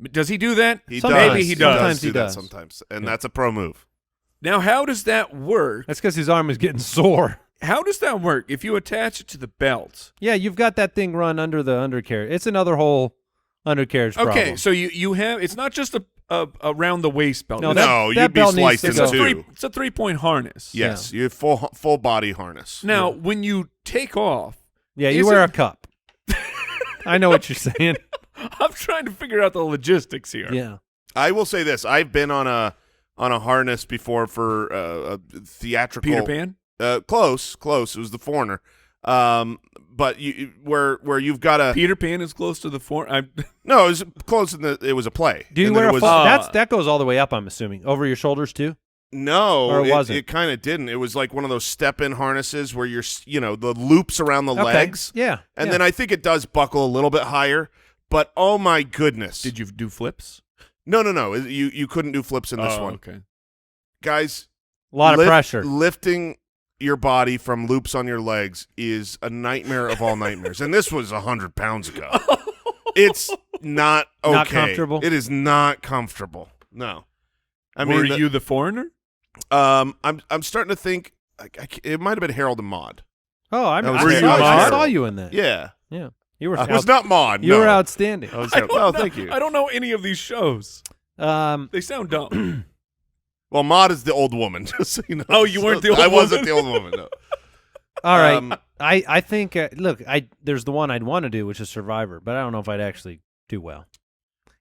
Does he do that? He Sometimes. does. Maybe he does. Sometimes do he that does. sometimes, and that's a pro move. Now, how does that work? That's because his arm is getting sore. How does that work? If you attach it to the belt. Yeah, you've got that thing run under the undercarriage. It's another whole undercarriage Okay, problem. so you have it's not just a around the waist belt. No, It's- that- No, that you'd be belt needs sliced to in go. two. it's a 3-point harness. Yes, you have full body harness. Now, when you take off, Yeah, you Is wear it- a cup. I know what you're saying. I'm trying to figure out the logistics here. Yeah. I will say this: I've been on a harness before for a theatrical. Peter Pan? Close. It was the Foreigner. But where you've got a Peter Pan is close to the no, it was close. It was a play. Do you And then wear it a was, full, that goes all the way up, I'm assuming. Over your shoulders too? No, Or it wasn't? It kind of didn't. It was like one of those step-in harnesses where you're, the loops around the Okay. legs. Yeah. And yeah. then I think it does buckle a little bit higher. But oh my goodness! Did you do flips? No. You couldn't do flips in this one, Okay. guys. a lot of pressure. Lifting your body from loops on your legs is a nightmare of all nightmares. And this was 100 pounds ago. It's not okay. Not comfortable? It is not comfortable. No. I Were mean, you the foreigner? I'm starting to think it might have been Harold and Maude. Oh, I Were you I Maude? saw you in that. Yeah. Yeah. You were It was not Maude. you no. were outstanding. I was I don't well, know- thank you. I don't know any of these shows. They sound dumb. Well, Maude is the old woman, just so you know. Oh, you weren't the old I woman? wasn't the old woman, no. All right. Um, I think look, there's the one I'd want to do, which is Survivor, but I don't know if I'd actually do well.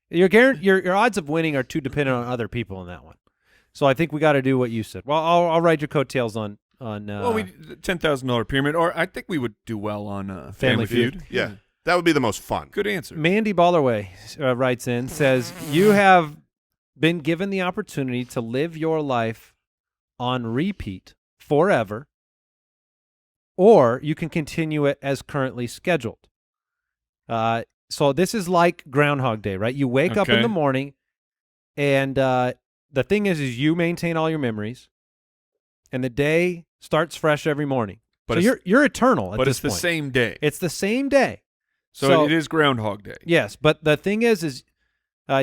Your odds of winning are too dependent on other people in that one. So I think we got to do what you said. Well, I'll ride your coattails on Well, we $10,000 pyramid, or I think we would do well on Family Family Feud. Yeah. That would be the most fun. Good answer. Mandy Ballerway writes in, says, you have been given the opportunity to live your life on repeat forever, or you can continue it as currently scheduled. So this is like Groundhog Day, right? You wake up in Okay. the morning, and the thing is you maintain all your memories, and the day starts fresh every morning. But So it's- you're eternal at But this it's the point. same day. It's the same day. So it is Groundhog Day. Yes, but the thing is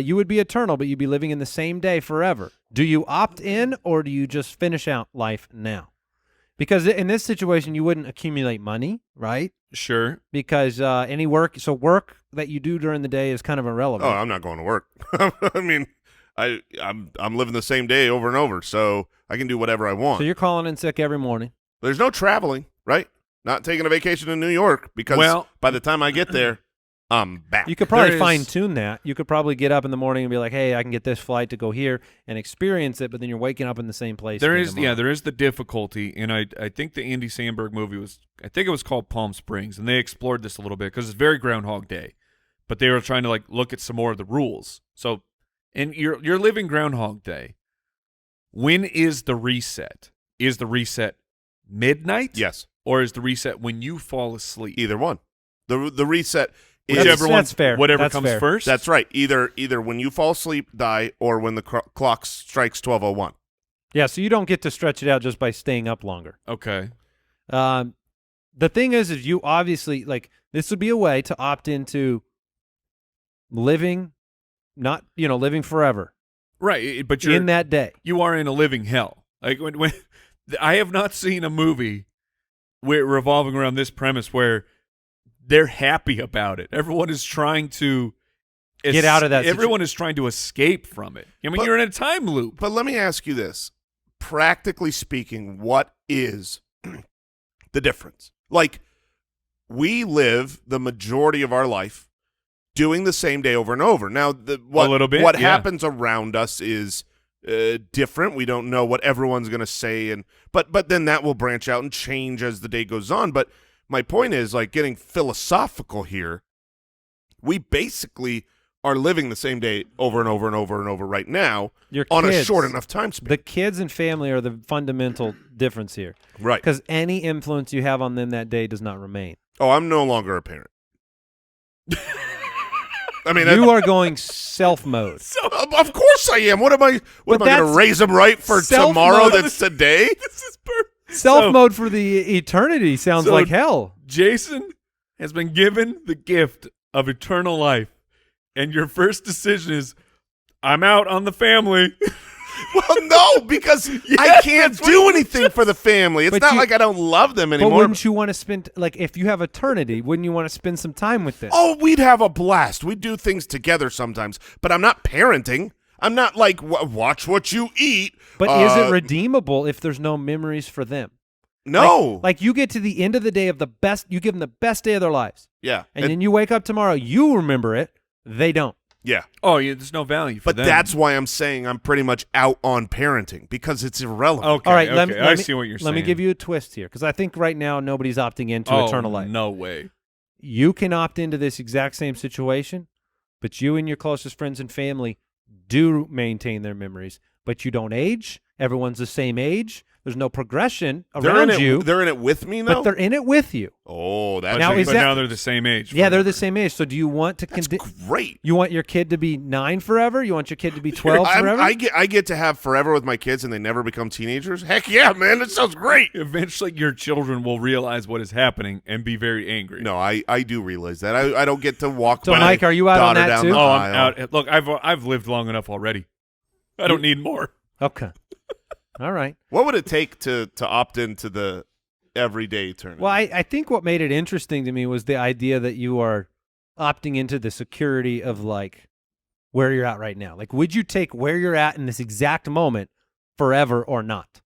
you would be eternal, but you'd be living in the same day forever. Do you opt in, or do you just finish out life now? Because in this situation, you wouldn't accumulate money, right? Sure. Because any work that you do during the day is kind of irrelevant. Oh, I'm not going to work. I mean, I'm living the same day over and over, so I can do whatever I want. So you're calling in sick every morning. There's no traveling, right? Not taking a vacation in New York because by the time I get there, I'm back. You could probably There is- fine-tune that. You could probably get up in the morning and be like, hey, I can get this flight to go here and experience it, but then you're waking up in the same place. There again is, tomorrow. there is the difficulty, and I think the Andy Samberg movie I think it was called Palm Springs, and they explored this a little bit because it's very Groundhog Day, but they were trying to look at some more of the rules. So, and you're living Groundhog Day. When is the reset? Is the reset midnight? Yes, Or is the reset when you fall asleep? either one. The reset is That's fair. Whatever That's comes fair. first. That's right. Either when you fall asleep, die, or when the clock strikes 12:01. Yeah, so you don't get to stretch it out just by staying up longer. okay. The thing is you obviously this would be a way to opt into living, not living forever Right, but you're in that day. you are in a living hell. Like when I have not seen a movie where revolving around this premise where they're happy about it. Everyone is trying to Get out of that Everyone is trying to escape from it. I mean, But- you're in a time loop. But let me ask you this: practically speaking, what is the difference? Like, we live the majority of our life doing the same day over and over. Now, what little bit, what yeah. happens around us is different. We don't know what everyone's going to say, but then that will branch out and change as the day goes on. But my point is, like, getting philosophical here, we basically are living the same day over and over and over and over right now on a short enough time span. The kids and family are the fundamental difference here. Right. Because any influence you have on them that day does not remain. Oh, I'm no longer a parent. I mean, you are going self mode. Of course I am. What am I going to raise them right for tomorrow that's today? This is perfect. Self mode for the eternity sounds like hell. Jason has been given the gift of eternal life. And your first decision is, I'm out on the family. Well, no, because I can't do anything for the family. It's not like I don't love them anymore. But wouldn't you want to spend, like, if you have eternity, wouldn't you want to spend some time with them? Oh, we'd have a blast. We'd do things together sometimes. But I'm not parenting. I'm not like, watch what you eat. But is it redeemable if there's no memories for them? No. Like you get to the end of the day of the best, you give them the best day of their lives. Yeah. And then you wake up tomorrow, you remember it. They don't. Yeah. Oh, yeah, there's no value for them. But that's why I'm saying I'm pretty much out on parenting, because it's irrelevant. Okay, all right, I see what you're saying. Let me give you a twist here, because I think right now nobody's opting into eternal life. No way. You can opt into this exact same situation, but you and your closest friends and family do maintain their memories, but you don't age. Everyone's the same age. There's no progression around you. They're in it with me now? But they're in it with you. Oh, that's now they're the same age. Yeah, they're the same age. So do you want to That's great. You want your kid to be 9 forever? You want your kid to be 12 forever? I get to have forever with my kids and they never become teenagers? Heck yeah, man. That sounds great. Eventually your children will realize what is happening and be very angry. No, I do realize that. I don't get to walk So, my Mike, are you out on daughter that down too? the Oh, aisle. I'm out. Look, I've lived long enough already. I don't need more. Okay. All right. What would it take to opt into the everyday tournament? Well, I think what made it interesting to me was the idea that you are opting into the security of, like, where you're at right now. Like, would you take where you're at in this exact moment forever or not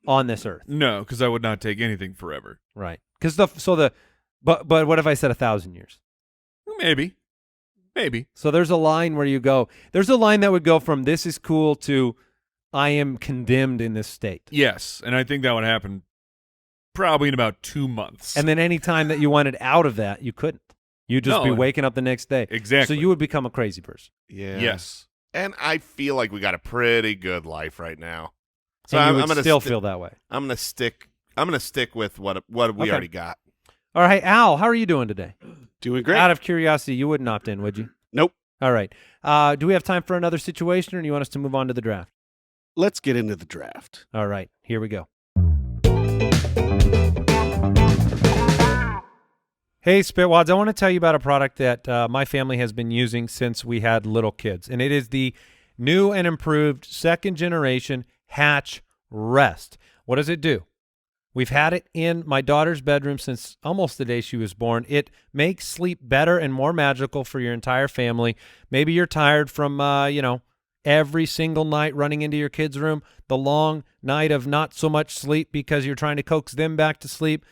on this earth? No, because I would not take anything forever. Right. Because but what if I said 1,000 years? Maybe. So there's a line where you go, there's a line that would go from this is cool to I am condemned in this state. Yes, and I think that would happen probably in about 2 months. And then any time that you wanted out of that, you couldn't. You'd just be waking up the next day. Exactly. So you would become a crazy person. Yeah. Yes. And I feel like we got a pretty good life right now. So And I'm you would gonna still feel that way. I'm gonna stick with what we already got. All right, Al, how are you doing today? Doing great. Out of curiosity, you wouldn't opt in, would you? Nope. All right. Do we have time for another situation, or do you want us to move on to the draft? Let's get into the draft. All right, here we go. Hey, Spitwads, I want to tell you about a product that my family has been using since we had little kids, and it is the new and improved second-generation Hatch Rest. What does it do? We've had it in my daughter's bedroom since almost the day she was born. It makes sleep better and more magical for your entire family. Maybe you're tired from, every single night running into your kid's room, the long night of not so much sleep because you're trying to coax them back to sleep.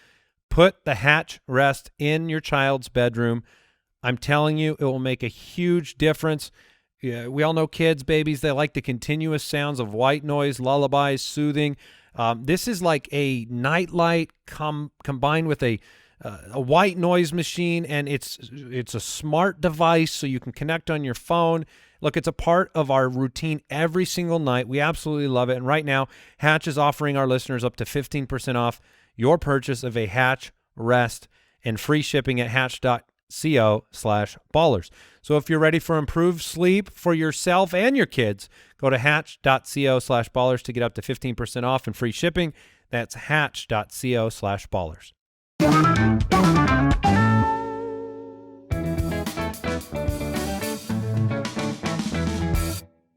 Put the Hatch Rest in your child's bedroom. I'm telling you, it will make a huge difference. Yeah, we all know kids, babies, they like the continuous sounds of white noise, lullabies, soothing. This is like a nightlight combined with a white noise machine, and it's a smart device so you can connect on your phone. Look, it's a part of our routine every single night. We absolutely love it. And right now, Hatch is offering our listeners up to 15% off your purchase of a Hatch Rest and free shipping at hatch.co/ballers. So if you're ready for improved sleep for yourself and your kids, go to hatch.co/ballers to get up to 15% off and free shipping. That's hatch.co/ballers.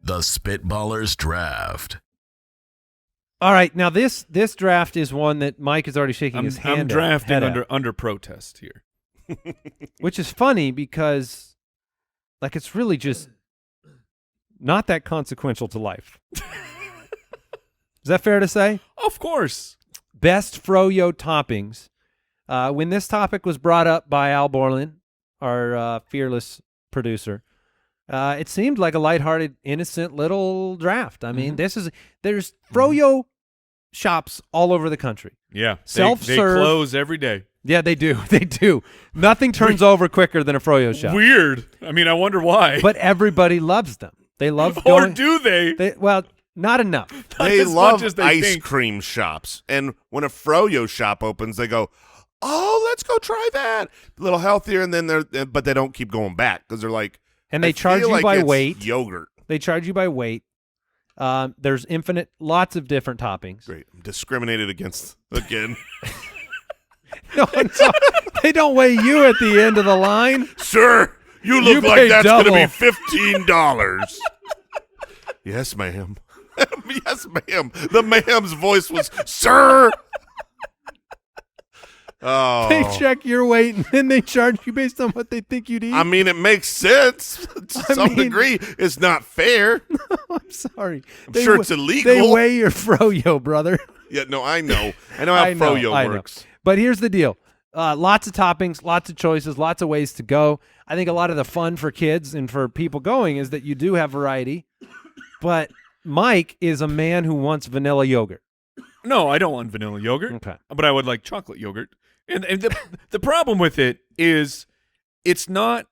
The Spitballers Draft. All right, now this draft is one that Mike is already shaking his hand I'm drafting at, under protest here. which is funny because, like, it's really just not that consequential to life. Is that fair to say? Of course. Best FroYo toppings. When this topic was brought up by Al Borland, our fearless producer, It seemed like a lighthearted, innocent little draft. I mean, there's FroYo shops all over the country. Yeah. Self-serve. They close every day. Yeah, they do. They do. Nothing turns over quicker than a FroYo shop. Weird. I mean, I wonder why. But everybody loves them. They love or going. do they? Well, not enough. They as love much as they ice think. cream shops. And when a FroYo shop opens, they go, oh, let's go try that. A little healthier, and then but they don't keep going back because they're like, And they I charge feel you like by it's weight. Yogurt. They charge you by weight. There's lots of different toppings. Great. I'm discriminated against again. No, they don't weigh you at the end of the line. Sir, you You look like pay that's going to double. be $15. Yes, ma'am. Yes, ma'am. The ma'am's voice was, sir. Oh. They check your weight and then they charge you based on what they think you'd eat. I mean, it makes sense to some degree. It's not fair. I'm sorry. I'm sure it's illegal. They weigh your FroYo, brother. Yeah, no, I know. I know how FroYo works. But here's the deal. Lots of toppings, lots of choices, lots of ways to go. I think a lot of the fun for kids and for people going is that you do have variety. But Mike is a man who wants vanilla yogurt. No, I don't want vanilla yogurt. Okay. But I would like chocolate yogurt. And the problem with it is it's not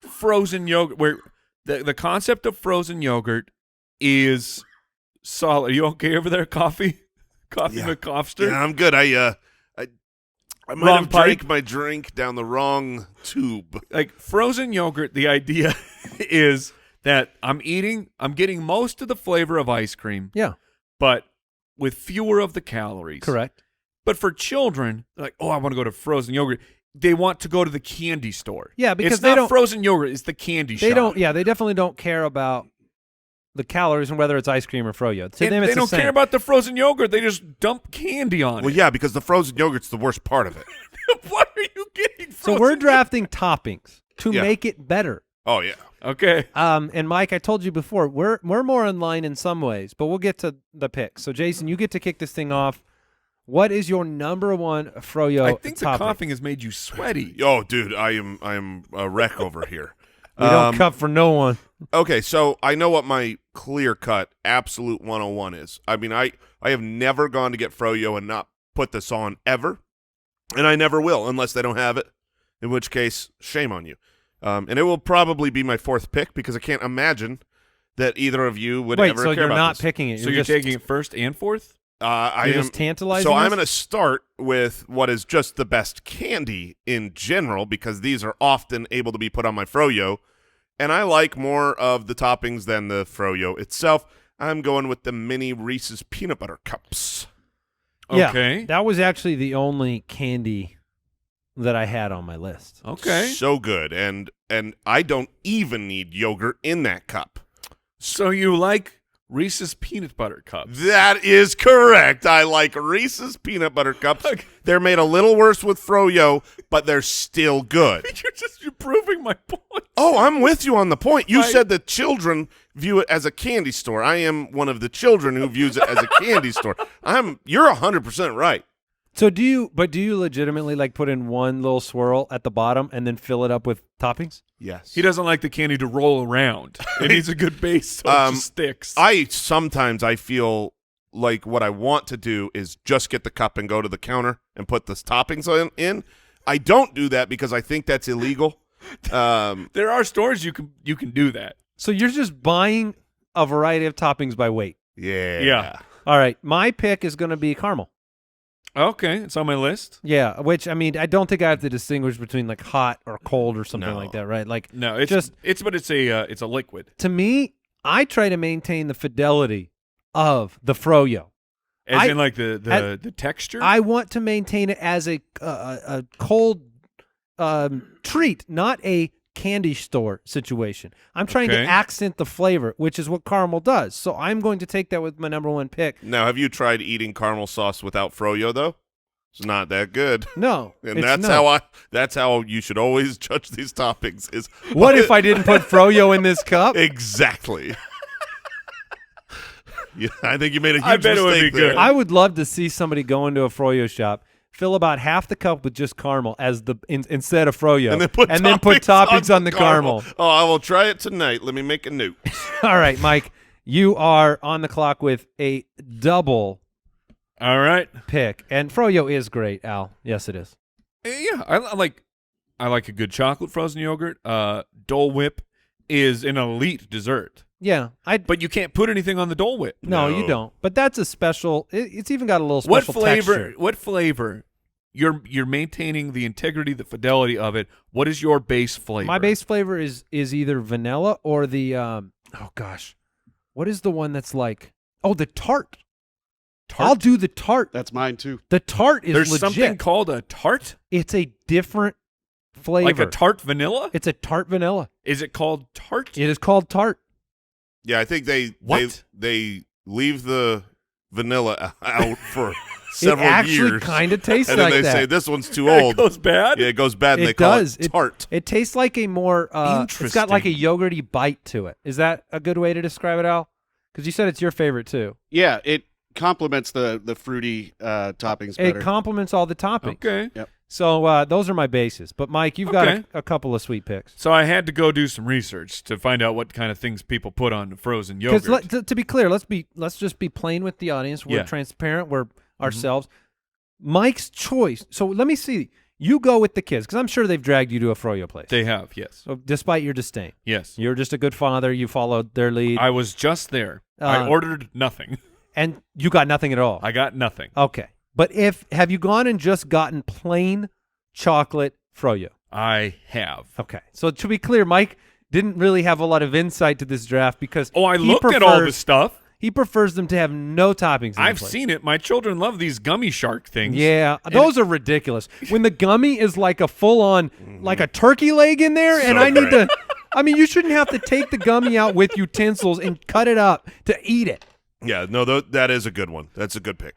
frozen yogurt where the concept of frozen yogurt is solid. Are you okay over there, Coffee? Coffee Yeah. McCofster? Yeah, I'm good. I might Wrong have pipe. drank my drink down the wrong tube. Like frozen yogurt, the idea is that I'm getting most of the flavor of ice cream, Yeah, but with fewer of the calories. correct. But for children, they're like, oh, I want to go to frozen yogurt. They want to go to the candy store. Yeah, because it's they not don't- frozen yogurt. It's the candy shop. They don't. Yeah, they definitely don't care about the calories and whether it's ice cream or FroYo. To them, And it's they the don't same. care about the frozen yogurt. They just dump candy on Well, it. yeah, because the frozen yogurt's the worst part of it. What are you getting? So we're drafting toppings to Yeah. make it better. Oh, yeah. Okay. And Mike, I told you before, we're more in line in some ways, but we'll get to the picks. So Jason, you get to kick this thing off. What is your number one FroYo I think the topping? coughing has made you sweaty. Oh, dude, I am a wreck over here. We don't cut for no one. Okay, so I know what my clear-cut absolute 101 is. I mean, I have never gone to get FroYo and not put this on ever, and I never will unless they don't have it, in which case, shame on you. And it will probably be my fourth pick because I can't imagine that either of you would Wait, ever so care you're about not this. picking it. So you're just, taking it first and fourth? I you're am just tantalizing So I'm us? going to start with what is just the best candy in general because these are often able to be put on my FroYo, and I like more of the toppings than the FroYo itself. I'm going with the mini Reese's peanut butter cups. Yeah, Okay. that was actually the only candy that I had on my list. Okay. So good, and I don't even need yogurt in that cup. So you like Reese's peanut butter cups? That is correct. I like Reese's peanut butter cups. Okay. They're made a little worse with FroYo, but they're still good. You're proving my point. Oh, I'm with you on the point. You I- said that children view it as a candy store. I am one of the children who views it as a candy store. You're 100% right. So do you legitimately like put in one little swirl at the bottom and then fill it up with toppings? Yes. He doesn't like the candy to roll around. It needs a good base so it just sticks. Sometimes I feel like what I want to do is just get the cup and go to the counter and put the toppings in. I don't do that because I think that's illegal. There are stores you can do that. So you're just buying a variety of toppings by weight. Yeah. All right, my pick is going to be caramel. Okay, it's on my list. Yeah, which I mean, I don't think I have to distinguish between like hot or cold or something No. like that, right? Like No, it's just it's a liquid. to me, I try to maintain the fidelity of the FroYo. As in like the texture? I want to maintain it as a cold treat, not a candy store situation. I'm trying to Okay. accent the flavor, which is what caramel does. So I'm going to take that with my number one pick. Now, have you tried eating caramel sauce without FroYo though? It's not that good. No, And it's that's not. that's how you should always judge these toppings is What if I didn't put FroYo in this cup? Exactly. Yeah, I think you made a huge I bet it would mistake be there. good. I would love to see somebody go into a FroYo shop, fill about half the cup with just caramel as instead of FroYo, And then put toppings on the caramel. Oh, I will try it tonight. Let me make a note. All right, Mike, you are on the clock with a double All right. pick, and FroYo is great, Al. Yes, it is. Yeah, I like a good chocolate frozen yogurt. Dole Whip is an elite dessert. Yeah, But you can't put anything on the Dole Whip. No, No. you don't. But that's a special. It's even got a little special texture. What flavor? You're maintaining the integrity, the fidelity of it. What is your base flavor? My base flavor is either vanilla or the oh gosh, what is the one that's like the tart? I'll do the tart. That's mine too. The tart is There's legit. something called a tart, It's a different flavor. like a tart vanilla. It's a tart vanilla. Is it called tart? It is called tart. Yeah, I think they leave the vanilla out for several it actually years. kind of tastes And then like they that. say this one's too It old. goes bad. Yeah, it goes bad, and It they call does. it tart. It tastes like a more it's got like a yogurty bite to it. Is that a good way to describe it, Al? Because you said it's your favorite too. Yeah, it complements the fruity toppings better. It complements all the toppings. Okay. So those are my bases. But Mike, you've got Okay. a couple of sweet picks. So I had to go do some research to find out what kind of things people put on frozen yogurt. Because to be clear, let's just be plain with the audience. We're Yeah. transparent. We're ourselves. Mike's choice. So let me see. You go with the kids because I'm sure they've dragged you to a FroYo place. They have, yes. So despite your disdain, Yes. you're just a good father. You followed their lead, I was just there. I ordered nothing. and you got nothing at all. I got nothing. Okay, but have you gone and just gotten plain chocolate FroYo? I have. Okay, so to be clear, Mike didn't really have a lot of insight to this draft because I he looked at all this stuff. He prefers them to have no toppings. I've seen it. My children love these gummy shark things. Yeah, those are ridiculous. When the gummy is like a full-on, like a turkey leg in there, and I need to. I mean, you shouldn't have to take the gummy out with utensils and cut it up to eat it. Yeah, no, that is a good one. That's a good pick.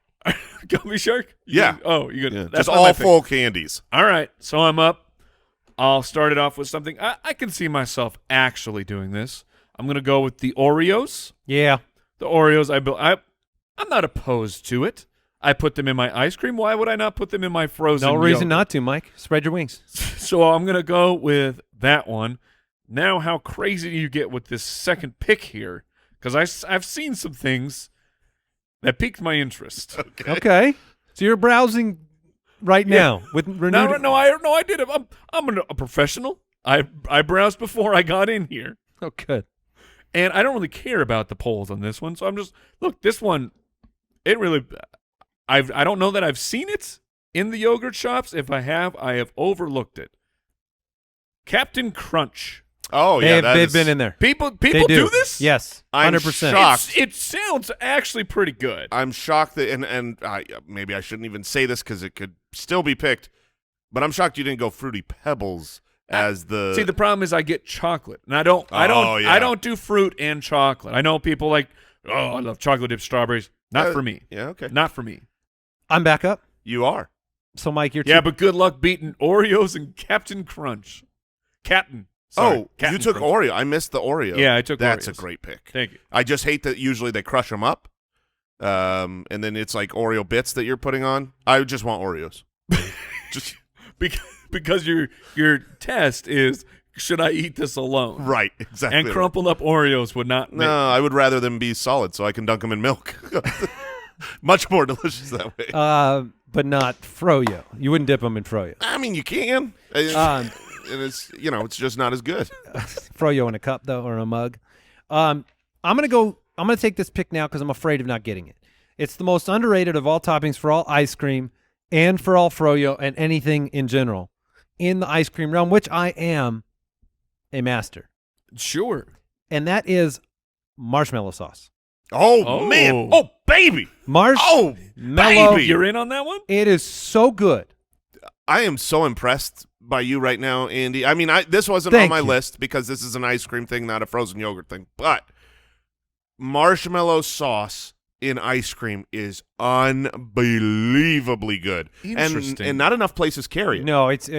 Gummy shark? Yeah. You good? Yeah, That's just not all my pick. full candies. All right, so I'm up. I'll start it off with something. I can see myself actually doing this. I'm going to go with the Oreos. Yeah. The Oreos, I'm not opposed to it. I put them in my ice cream. Why would I not put them in my frozen No reason yogurt? not to, Mike. Spread your wings. So I'm going to go with that one. Now, how crazy do you get with this second pick here? Because I've seen some things that piqued my interest. Okay. So you're browsing right now with renewed. No, I did it. I'm a professional. I browsed before I got in here. Oh, good. And I don't really care about the polls on this one. So I'm just, look, this one, it really, I don't know that I've seen it in the yogurt shops. If I have overlooked it. Captain Crunch. Oh, yeah. They've been in there. People They do this? Yes. I'm 100%. shocked. It sounds actually pretty good. I'm shocked that, and maybe I shouldn't even say this because it could still be picked, but I'm shocked you didn't go Fruity Pebbles as the. See, the problem is I get chocolate, and I don't do fruit and chocolate. I know people like, I love chocolate dipped strawberries. Not for me. Yeah, okay. Not for me. I'm back up. You are. So, Mike, you're Yeah, but good luck beating Oreos and Captain Crunch. Sorry, You Captain took Crunch. Oreo. I missed the Oreo. Yeah, I took That's Oreos. a great pick. Thank you. I just hate that usually they crush them up, and then it's like Oreo bits that you're putting on. I just want Oreos. Just Because your test is, should I eat this alone? right, exactly. And crumpled up Oreos would not make. No, I would rather them be solid so I can dunk them in milk. Much more delicious that way. but not FroYo. You wouldn't dip them in FroYo. I mean, you can. And it's it's just not as good. FroYo in a cup though, or in a mug. I'm gonna take this pick now because I'm afraid of not getting it. It's the most underrated of all toppings for all ice cream and for all FroYo and anything in general in the ice cream realm, which I am a master. Sure. And that is marshmallow sauce. Oh, man. Oh, baby. Marshmallow. baby. You're in on that one? It is so good. I am so impressed by you right now, Andy. I mean, this wasn't Thank on my you. list because this is an ice cream thing, not a frozen yogurt thing. But marshmallow sauce in ice cream is unbelievably good. Interesting. And not enough places carry it. No, it's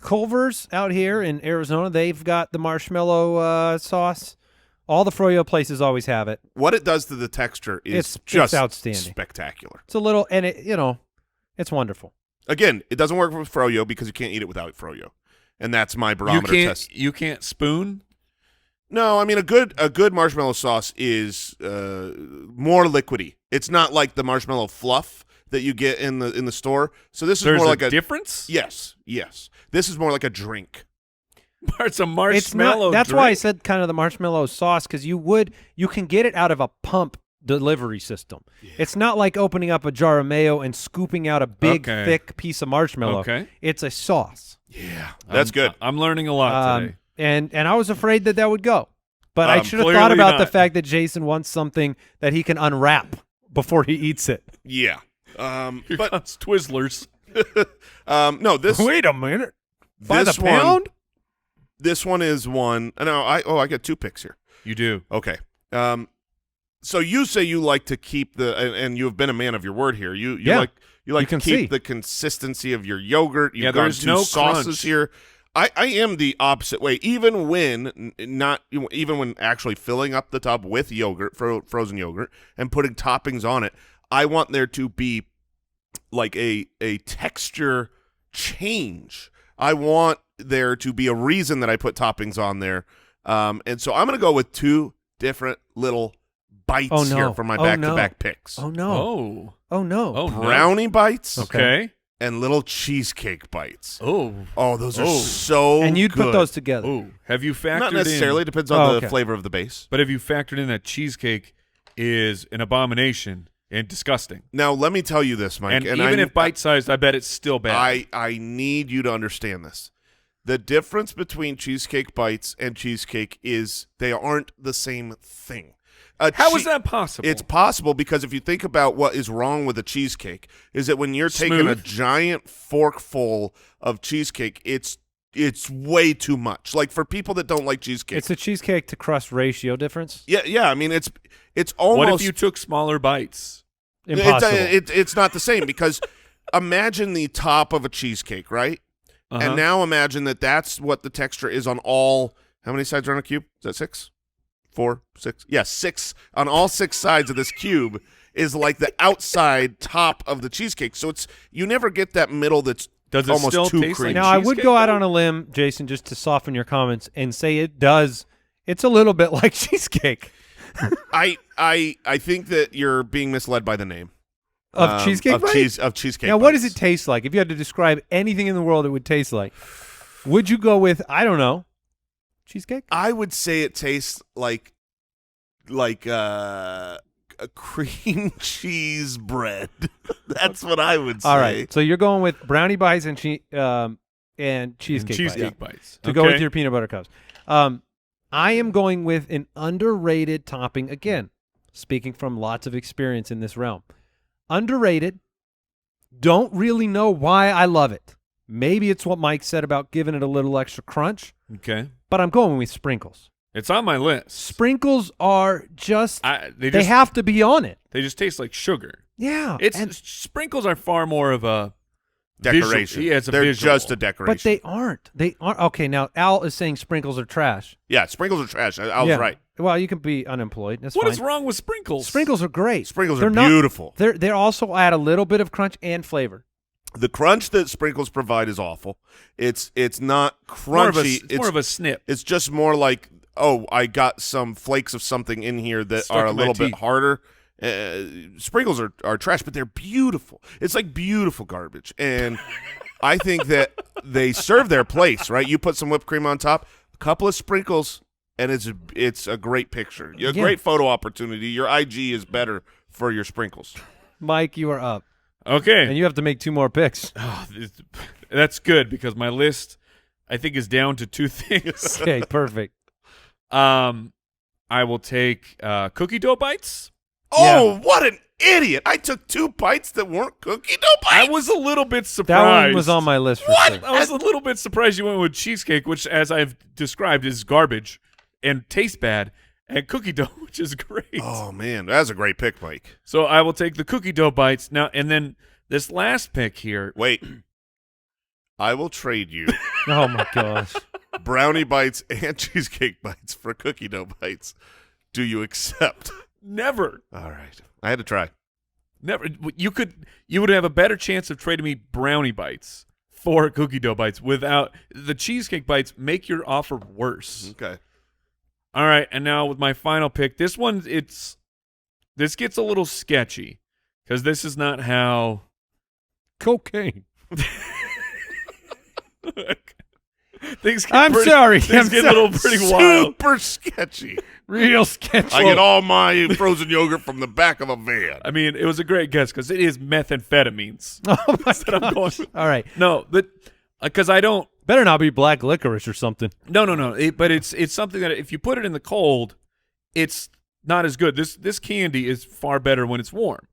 Culver's out here in Arizona. They've got the marshmallow sauce. All the FroYo places always have it. What it does to the texture is It's just outstanding. spectacular. It's a little, and it's wonderful. Again, it doesn't work with FroYo because you can't eat it without FroYo, and that's my barometer test. You can't spoon. No, I mean a good marshmallow sauce is more liquidy. It's not like the marshmallow fluff that you get in the store. So this is There's more like a difference. Yes. This is more like a drink. It's a marshmallow. It's not. That's drink. why I said kind of the marshmallow sauce, because you can get it out of a pump delivery system. Yeah. It's not like opening up a jar of mayo and scooping out a big thick piece of marshmallow. Okay. It's a sauce. Yeah, that's good. I'm learning a lot today. And I was afraid that would go, but I should have thought about the fact that Jason wants something that he can unwrap before he eats it. Yeah. Here But comes Twizzlers. no, this. Wait a minute. By this the pound? This one is one. No, I got 2 picks here. You do. Okay. So you say you like to keep and you have been a man of your word here. You like to keep the consistency of your yogurt. You've gone there's 2 no sauces crunch. here. I am the opposite way. Even when actually filling up the tub with yogurt, frozen yogurt, and putting toppings on it, I want there to be like a texture change. I want there to be a reason that I put toppings on there. And so I'm going to go with 2 different little bites here for my back-to-back picks. Oh, no. Oh no. Brownie bites. Okay. And little cheesecake bites. Oh, those are so And you'd good. put those together. Oh, have you factored Not necessarily. in? Depends on the okay. flavor of the base. But have you factored in that cheesecake is an abomination and disgusting? Now, let me tell you this, Mike. And even if bite-sized, I bet it's still bad. I need you to understand this. The difference between cheesecake bites and cheesecake is they aren't the same thing. How is that possible? It's possible because if you think about what is wrong with a cheesecake, is that when you're taking a giant forkful of cheesecake, it's way too much. Like for people that don't like cheesecake, It's a cheesecake to crust ratio difference. yeah. I mean, it's almost. What if you took smaller bites? Impossible. It's not the same because imagine the top of a cheesecake, right? Uh-huh. And now imagine that's what the texture is on all. How many sides are on a cube? Is that 6? 4, 6? Yeah, 6 on all 6 sides of this cube is like the outside top of the cheesecake. So you never get that middle that's Does it almost still too taste creamy. like Now, I would cheesecake, go out though? on a limb, Jason, just to soften your comments and say it does. It's a little bit like cheesecake. I think that you're being misled by the name Of cheesecake bite? of cheesecake. Now, what does bites. it taste like? If you had to describe anything in the world it would taste like, would you go with, I don't know, cheesecake? I would say it tastes like a cream cheese bread. That's what I would say. All right. So you're going with brownie bites and cheesecake bites. bites. To go with your peanut butter cups. I am going with an underrated topping. Again, speaking from lots of experience in this realm. Underrated. Don't really know why I love it. Maybe it's what Mike said about giving it a little extra crunch, Okay. but I'm going with sprinkles. It's on my list. Sprinkles are just, They they have to be on it. They just taste like sugar. Yeah. Sprinkles are far more of a Decoration. Visual. Yeah, it's a They're visual. just a decoration. But they aren't. They aren't. Okay, now Al is saying sprinkles are trash. Yeah, sprinkles are trash. I was Yeah. right. Well, you can be unemployed. That's What fine. is wrong with sprinkles? Sprinkles are great. Sprinkles They're are not- beautiful. They also add a little bit of crunch and flavor. The crunch that sprinkles provide is awful. It's not More of a, crunchy. it's more of a snip. It's just more like, oh, I got some flakes of something in here that Stuck are a in my little bit teeth. harder. Sprinkles are trash, but they're beautiful. It's like beautiful garbage. And I think that they serve their place, right? You put some whipped cream on top, a couple of sprinkles, and it's a great picture. A great photo opportunity. Your IG is better for your sprinkles. Mike, you are up. Okay. And you have to make 2 more picks. Oh, that's good because my list, I think, is down to 2 things. Okay, perfect. I will take cookie dough bites. Oh, what an idiot. I took 2 bites that weren't cookie dough bites. I was a little bit surprised. That one was on my list for sure. I was a little bit surprised you went with cheesecake, which, as I've described, is garbage and tastes bad, and cookie dough, which is great. Oh, man. That's a great pick, Mike. So I will take the cookie dough bites now, and then this last pick here. Wait. I will trade you Oh, my gosh. brownie bites and cheesecake bites for cookie dough bites. Do you accept? Never. All right. I had to try. Never. You would have a better chance of trading me brownie bites for cookie dough bites without the cheesecake bites. Make your offer worse. Okay. All right, and now with my final pick, this gets a little sketchy because this is not how Cocaine. things get I'm pretty, sorry. Things I'm get a little pretty wild. Super sketchy. Real sketchy. I get all my frozen yogurt from the back of a van. I mean, it was a great guess because it is methamphetamines. Oh my That I'm gosh. going- All right. No, but because I don't. Better not be black licorice or something. No. But it's something that if you put it in the cold, it's not as good. This candy is far better when it's warm.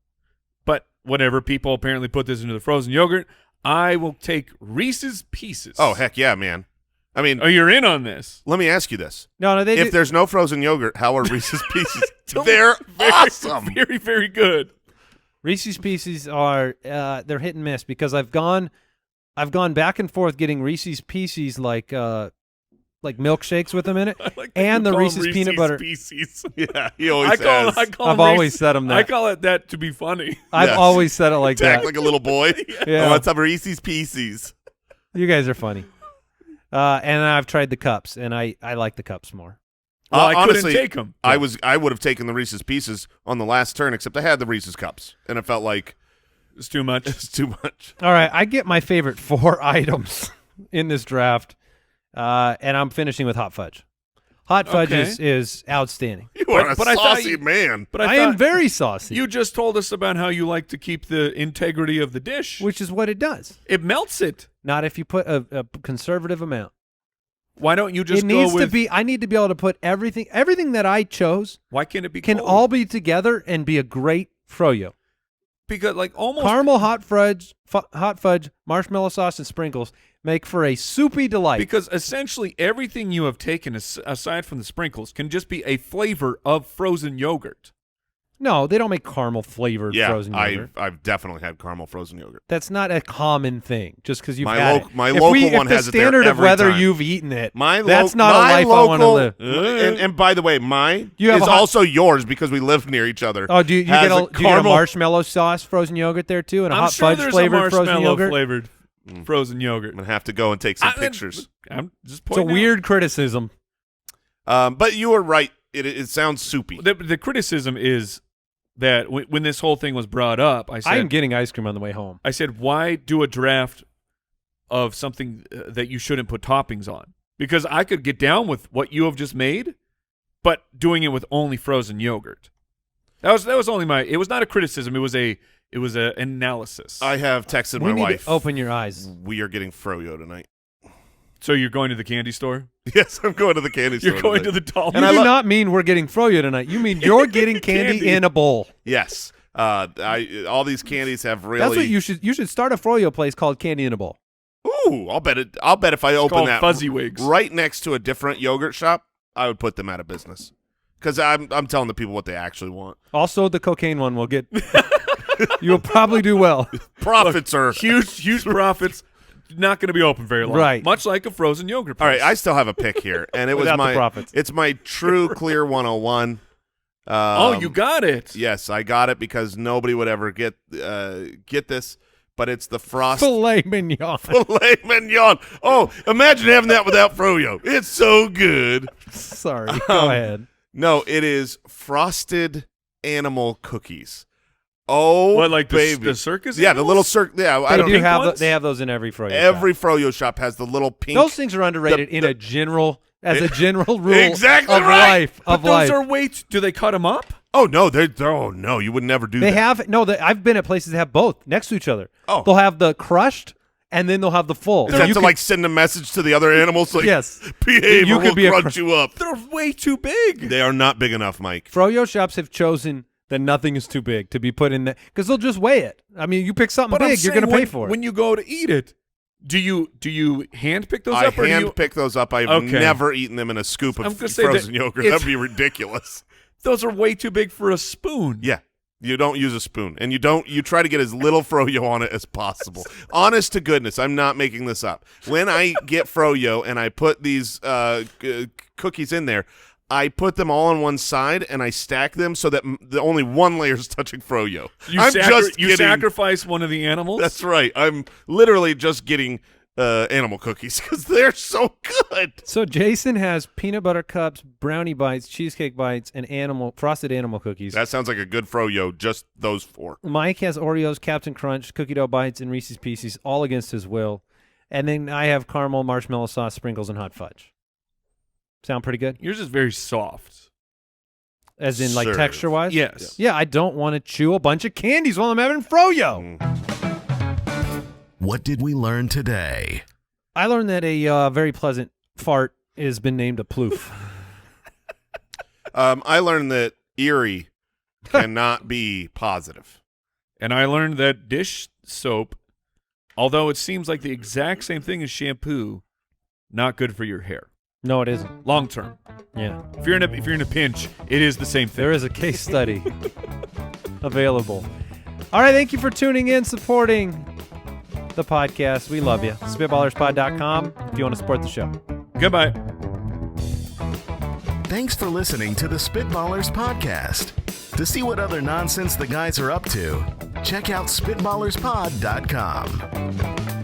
But whenever people apparently put this into the frozen yogurt, I will take Reese's Pieces. Oh, heck yeah, man. I mean, Oh, you're in on this. let me ask you this. No, they If do. there's no frozen yogurt, how are Reese's Pieces? They're awesome. Very, very good. Reese's Pieces are they're hit and miss because I've gone back and forth getting Reese's Pieces like milkshakes with them in it, I like that and you the call Reese's them peanut butter. Pieces. Yeah, he always I call has. them I've always Reese's- said them that. I call it that to be funny. I've Yes. always said it like To act that. like a little boy. Yeah. I want some Reese's Pieces. You guys are funny. And I've tried the cups, and I like the cups more. Well, I honestly, couldn't take them. I would have taken the Reese's Pieces on the last turn, except I had the Reese's Cups, and it felt like It's too much. it's too much. All right, I get my favorite 4 items in this draft, and I'm finishing with hot fudge. Hot fudge Okay. is outstanding. You are a but I thought saucy you- man. But I I am thought very saucy, you just told us about how you like to keep the integrity of the dish. which is what it does. It melts it. Not if you put a conservative amount. Why don't you just It needs go with? to be. I need to be able to put everything that I chose Why can't it be? can cold? all be together and be a great FroYo. because like almost Caramel hot fudge, marshmallow sauce, and sprinkles make for a soupy delight. because essentially everything you have taken aside from the sprinkles can just be a flavor of frozen yogurt. No, they don't make caramel flavored Yeah, frozen yogurt. I've definitely had caramel frozen yogurt. That's not a common thing. Just because you've My had lo- it. my If local if one the has it there standard of every whether time. you've eaten it. My that's lo- not a my life local, I want to live. And by the way, mine You have is a hot- also yours because we live near each other. Oh, do you Has get a, a do you get a caramel- marshmallow sauce frozen yogurt there too, and a I'm hot sure fudge there's flavored a frozen marshmallow yogurt? flavored frozen yogurt. I'm gonna have to go and take some pictures. I'm just It's a pointing out. weird criticism. But you were right. It sounds soupy. The criticism is that when this whole thing was brought up, I I'm said, getting ice cream on the way home. I said, why do a draft of something that you shouldn't put toppings on? Because I could get down with what you have just made, but doing it with only frozen yogurt. That was only my. It was not a criticism. It was a analysis. I have texted We my need wife. to open your eyes. We are getting FroYo tonight. So you're going to the candy store? Yes, I'm going to the candy store. You're going tonight. to the doll. And You I do lo- not mean we're getting FroYo tonight. You mean you're getting candy in a bowl. Yes. All these candies have really. That's what you should start a FroYo place called Candy in a Bowl. Ooh, I'll bet if I open called that Fuzzy Wigs. right next to a different yogurt shop, I would put them out of business. Because I'm telling the people what they actually want. Also, the cocaine one will get. You will probably do well. Profits are huge profits. Not going to be open very long. Right. Much like a frozen yogurt place. All right, I still have a pick here, and it was Without the my profits. It's my True Clear 101. Oh, you got it. Yes, I got it because nobody would ever get this, but it's the Frost Filet mignon. filet mignon. Oh, imagine having that without FroYo. It's so good. Sorry. Go ahead. No, it is frosted animal cookies. Oh, What, like baby. the circus? Yeah, the little animals? circle. Yeah, I They don't do pink have ones? they have those in every FroYo. Every shop. FroYo shop has the little pink. Those things are underrated the- in a general rule Exactly of right. life. But Of those life. are weight. Do they cut them up? Oh no, oh no, you would never do They that. have I've been at places that have both next to each other. Oh. They'll have the crushed and then they'll have the full. Is So that you to could- like send a message to the other animals? Like, Yes. behave You or could we'll be a crunch you up. They're way too big. They are not big enough, Mike. FroYo shops have chosen that nothing is too big to be put in there because they'll just weigh it. I mean, you pick something But I'm big, you're saying going to pay when- for it. When you go to eat it, do you hand pick those I up or do you? hand pick those up. I've Okay. never eaten them in a scoop I'm of gonna say frozen that yogurt. it's- That'd be ridiculous. Those are way too big for a spoon. Yeah. You don't use a spoon, and you try to get as little FroYo on it as possible. Honest to goodness, I'm not making this up. When I get FroYo and I put these cookies in there, I put them all on one side and I stack them so that the only one layer is touching Froyo. You sacrifice one of the animals? That's right. I'm literally just getting animal cookies because they're so good. So Jason has peanut butter cups, brownie bites, cheesecake bites, and frosted animal cookies. That sounds like a good Froyo, just those 4. Mike has Oreos, Captain Crunch, cookie dough bites, and Reese's Pieces, all against his will. And then I have caramel, marshmallow sauce, sprinkles, and hot fudge. Sound pretty good? Yours is very soft. As in, like, Serve. texture-wise? Yes. Yeah, I don't want to chew a bunch of candies while I'm having Froyo. What did we learn today? I learned that a very pleasant fart has been named a ploof. I learned that Eerie cannot be positive. And I learned that dish soap, although it seems like the exact same thing as shampoo, not good for your hair. No, it isn't. Long term. Yeah. If you're in a pinch, it is the same thing. There is a case study available. All right, thank you for tuning in, supporting the podcast. We love you. Spitballerspod.com if you want to support the show. Goodbye. Thanks for listening to the Spitballers podcast. To see what other nonsense the guys are up to, check out spitballerspod.com.